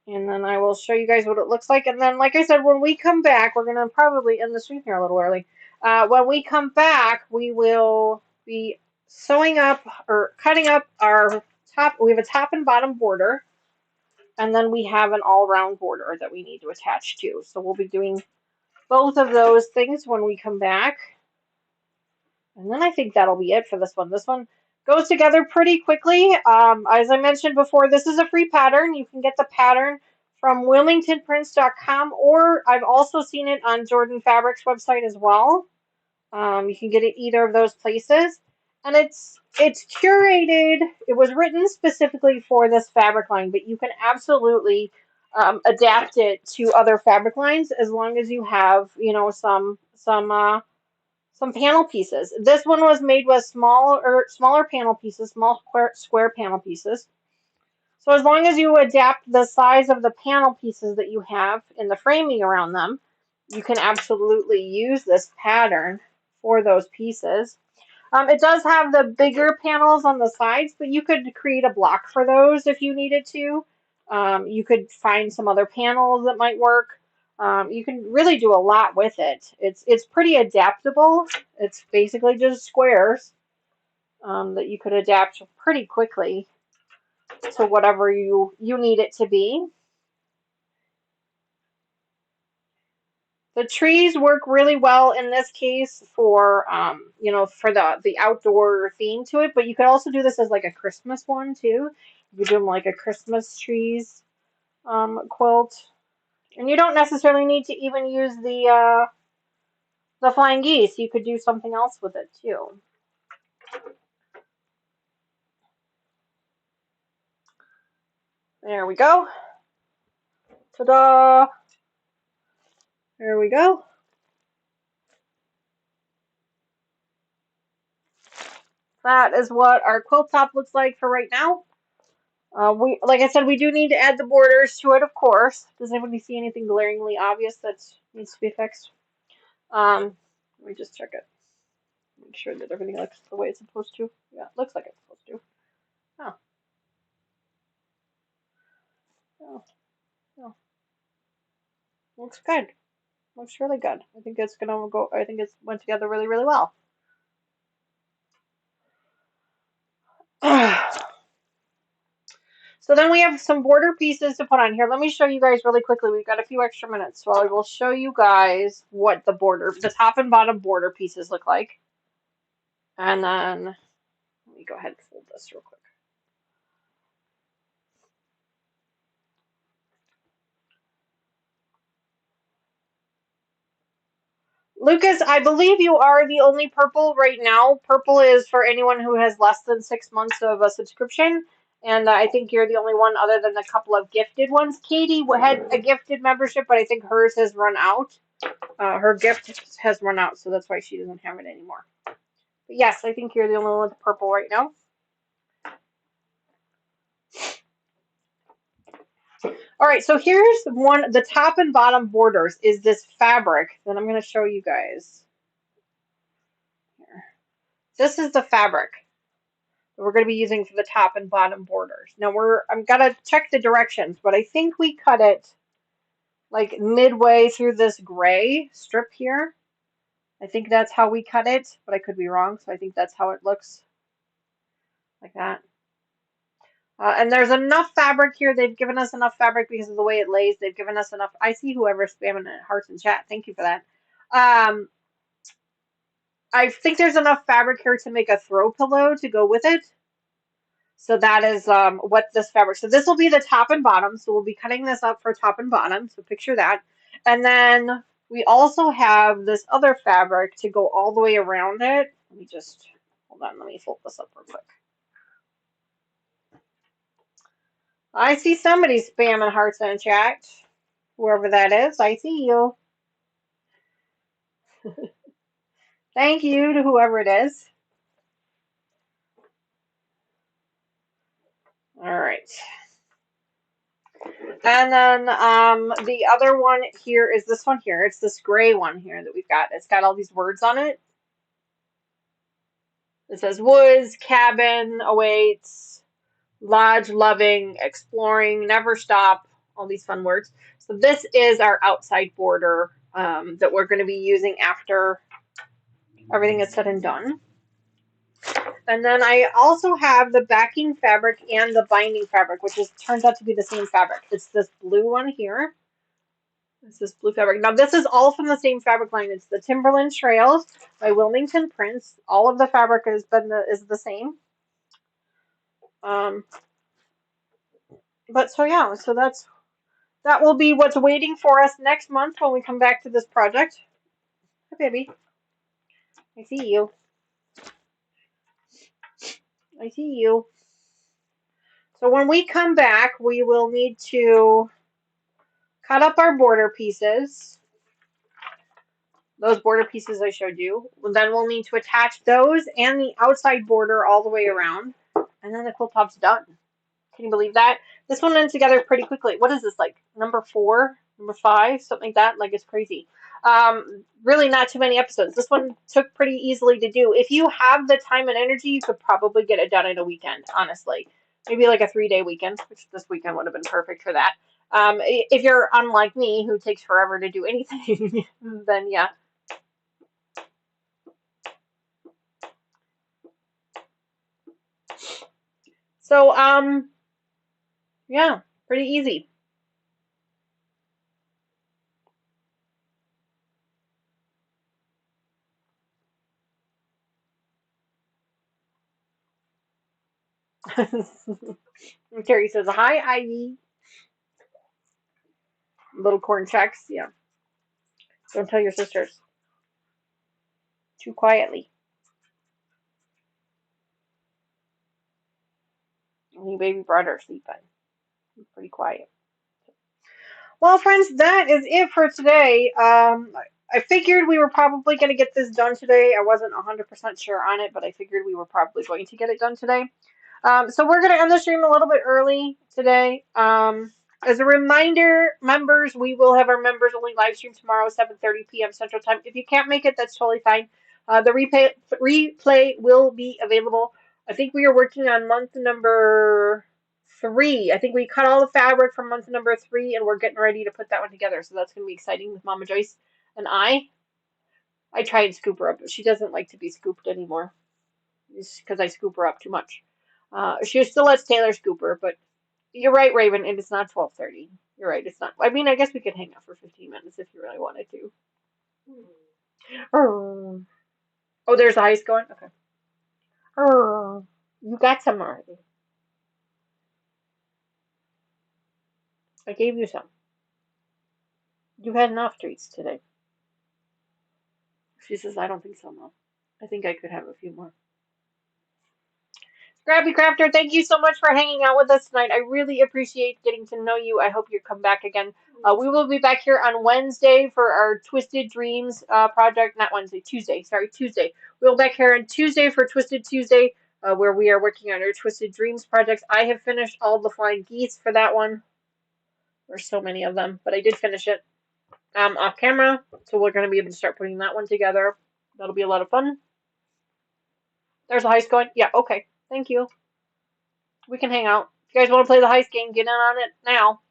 S3: And then I will show you guys what it looks like. And then, like I said, when we come back, we're going to probably end the stream here a little early. When we come back, we will be sewing up or cutting up our top. We have a top and bottom border. And then we have an all-round border that we need to attach to. So we'll be doing both of those things when we come back. And then I think that'll be it for this one. This one goes together pretty quickly. As I mentioned before, this is a free pattern. You can get the pattern from WillingtonPrints.com, or I've also seen it on Jordan Fabric's website as well. You can get it either of those places. And it's curated. It was written specifically for this fabric line, but you can absolutely adapt it to other fabric lines as long as you have, some panel pieces. This one was made with smaller panel pieces, small square panel pieces. So as long as you adapt the size of the panel pieces that you have in the framing around them, you can absolutely use this pattern for those pieces. It does have the bigger panels on the sides, but you could create a block for those if you needed to. You could find some other panels that might work. You can really do a lot with it. It's pretty adaptable. It's basically just squares that you could adapt pretty quickly to whatever you need it to be. The trees work really well in this case for for the outdoor theme to it, but you could also do this as like a Christmas one too. You could do them like a Christmas trees quilt, and you don't necessarily need to even use the flying geese. You could do something else with it too. There we go. Ta-da! There we go. That is what our quilt top looks like for right now. Like I said, we do need to add the borders to it, of course. Does anybody see anything glaringly obvious that needs to be fixed? Let me just check it. Make sure that everything looks the way it's supposed to. Yeah, it looks like it's supposed to. Oh, oh, oh. Looks good. Looks really good. I think it's gonna go. I think it's went together really, really well. So then we have some border pieces to put on here. Let me show you guys really quickly. We've got a few extra minutes, so I will show you guys what the top and bottom border pieces look like. And then let me go ahead and fold this real quick. Lucas, I believe you are the only purple right now. Purple is for anyone who has less than 6 months of a subscription. And I think you're the only one other than a couple of gifted ones. Katie had a gifted membership, but I think hers has run out. Her gift has run out, so that's why she doesn't have it anymore. But yes, I think you're the only one with purple right now. All right, so here's one. The top and bottom borders is this fabric that I'm going to show you guys. Here. This is the fabric that we're going to be using for the top and bottom borders. Now I'm gonna check the directions, but I think we cut it like midway through this gray strip here. I think that's how we cut it, but I could be wrong, so I think that's how it looks, like that. And there's enough fabric here. They've given us enough fabric because of the way it lays. They've given us enough. I see whoever's spamming hearts in chat. Thank you for that. I think there's enough fabric here to make a throw pillow to go with it. So that is what this fabric. So this will be the top and bottom. So we'll be cutting this up for top and bottom. So picture that. And then we also have this other fabric to go all the way around it. Let me just hold on. Let me fold this up real quick. I see somebody spamming hearts in chat. Whoever that is, I see you. Thank you to whoever it is. All right. And then the other one here is this one here. It's this gray one here that we've got. It's got all these words on it. It says woods, cabin, awaits, lodge, loving, exploring, never stop, all these fun words. So this is our outside border that we're going to be using after everything is said and done. And then I also have the backing fabric and the binding fabric, which turns out to be the same fabric. It's this blue one here. It's this blue fabric. Now this is all from the same fabric line. It's the Timberland Trails by Wilmington Prints. All of the fabric is the same. But so yeah, so that will be what's waiting for us next month when we come back to this project. Hi, baby. I see you. I see you. So when we come back, we will need to cut up our border pieces. Those border pieces I showed you. Then we'll need to attach those and the outside border all the way around. And then the quilt top's done. Can you believe that? This one went together pretty quickly. What is this, like number 4, number 5, something like that? Like, it's crazy. Really not too many episodes. This one took pretty easily to do. If you have the time and energy, you could probably get it done in a weekend, honestly. Maybe like a 3-day weekend, which this weekend would have been perfect for that. If you're unlike me, who takes forever to do anything, then yeah. So, yeah, pretty easy. Terry says, hi, Ivy. Little corn checks, yeah. Don't tell your sisters. Too quietly. Only baby brother sleeping. Pretty quiet. Well, friends, that is it for today. I figured we were probably going to get this done today. I wasn't 100% sure on it, but I figured we were probably going to get it done today. So we're going to end the stream a little bit early today. As a reminder, members, we will have our members only live stream tomorrow, 7:30 p.m. Central Time. If you can't make it, that's totally fine. The replay will be available. I think we are working on month number 3. I think we cut all the fabric from month number 3, and we're getting ready to put that one together. So that's going to be exciting with Mama Joyce and I. I try and scoop her up, but she doesn't like to be scooped anymore. It's because I scoop her up too much. She still lets Taylor scoop her, but you're right, Raven. It is not 12:30. You're right. It's not. I mean, I guess we could hang out for 15 minutes if you really wanted to. Oh, there's ice going. Okay. Oh, you got some already. I gave you some. You had enough treats today. She says, I don't think so, Mom. I think I could have a few more. Scrappy Crafter, thank you so much for hanging out with us tonight. I really appreciate getting to know you. I hope you come back again. We will be back here on Wednesday for our Twisted Dreams project. Not Wednesday, Tuesday. Sorry, Tuesday. We'll be back here on Tuesday for Twisted Tuesday, where we are working on our Twisted Dreams projects. I have finished all the flying geese for that one. There's so many of them, but I did finish it off camera. So we're going to be able to start putting that one together. That'll be a lot of fun. There's a heist going. Yeah, okay. Thank you. We can hang out. If you guys want to play the heist game, get in on it now.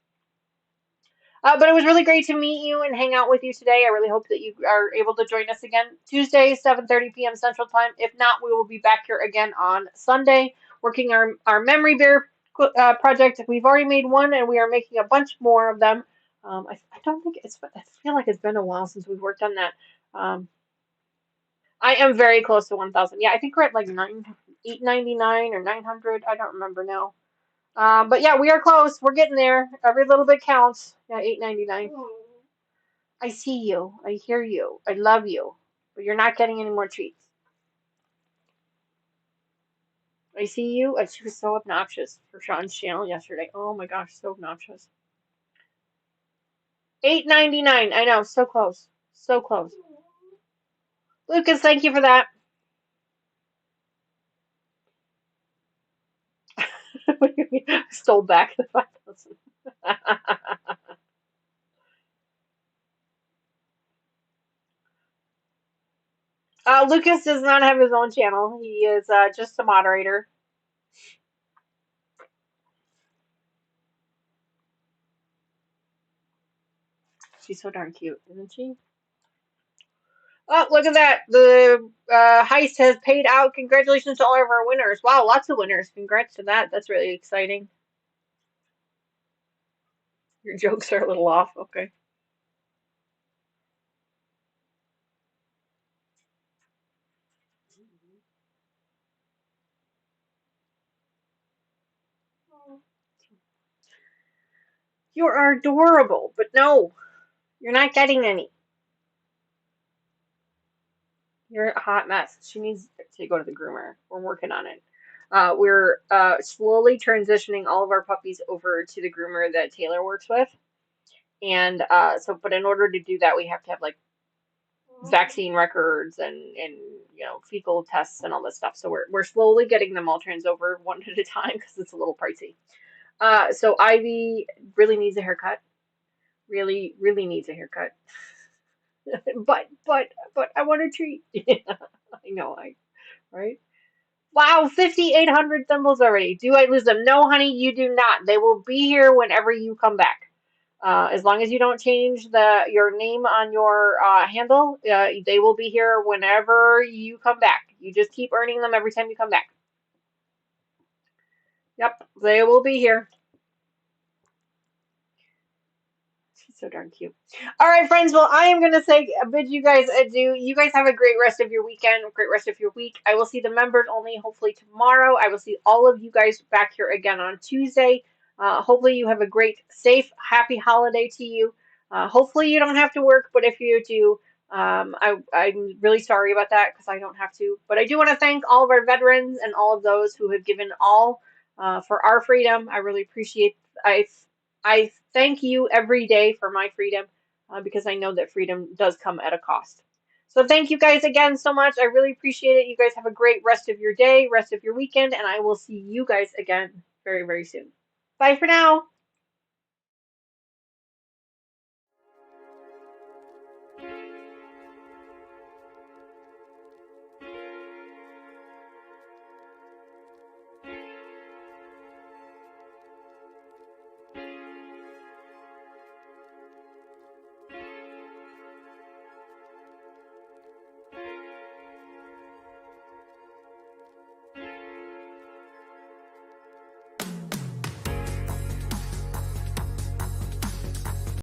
S3: But it was really great to meet you and hang out with you today. I really hope that you are able to join us again Tuesday, 7:30 p.m. Central Time. If not, we will be back here again on Sunday working our Memory Bear project. We've already made one, and we are making a bunch more of them. I don't think it's. I feel like it's been a while since we've worked on that. I am very close to 1,000. Yeah, I think we're at like 899 or 900. I don't remember now. But yeah, we are close. We're getting there. Every little bit counts. Yeah, 899. I see you. I hear you. I love you. But you're not getting any more treats. I see you. And she was so obnoxious for Sean's channel yesterday. Oh my gosh, so obnoxious. 899. I know, so close. So close. Lucas, thank you for that. What do you mean? I stole back the 5,000. Lucas does not have his own channel. He is just a moderator. She's so darn cute, isn't she? Oh, look at that. The heist has paid out. Congratulations to all of our winners. Wow, lots of winners. Congrats to that. That's really exciting. Your jokes are a little off. Okay. You are adorable, but no, you're not getting any. You're a hot mess. She needs to go to the groomer. We're working on it. We're slowly transitioning all of our puppies over to the groomer that Taylor works with. And but in order to do that, we have to have like vaccine records and fecal tests and all this stuff. So we're slowly getting them all trans over one at a time because it's a little pricey. So Ivy really needs a haircut. Really, really needs a haircut. but I want a treat. I know, right? Wow, 5,800 thimbles already. Do I lose them? No, honey, you do not. They will be here whenever you come back. As long as you don't change your name on your handle, they will be here whenever you come back. You just keep earning them every time you come back. Yep, they will be here. She's so darn cute. All right, friends. Well, I am going to bid you guys adieu. You guys have a great rest of your weekend, a great rest of your week. I will see the members only hopefully tomorrow. I will see all of you guys back here again on Tuesday. Hopefully you have a great, safe, happy holiday to you. Hopefully you don't have to work, but if you do, I'm really sorry about that because I don't have to. But I do want to thank all of our veterans and all of those who have given all for our freedom. I really appreciate I I thank you every day for my freedom, because I know that freedom does come at a cost. So thank you guys again so much. I really appreciate it. You guys have a great rest of your day, rest of your weekend, and I will see you guys again very, very soon. Bye for now.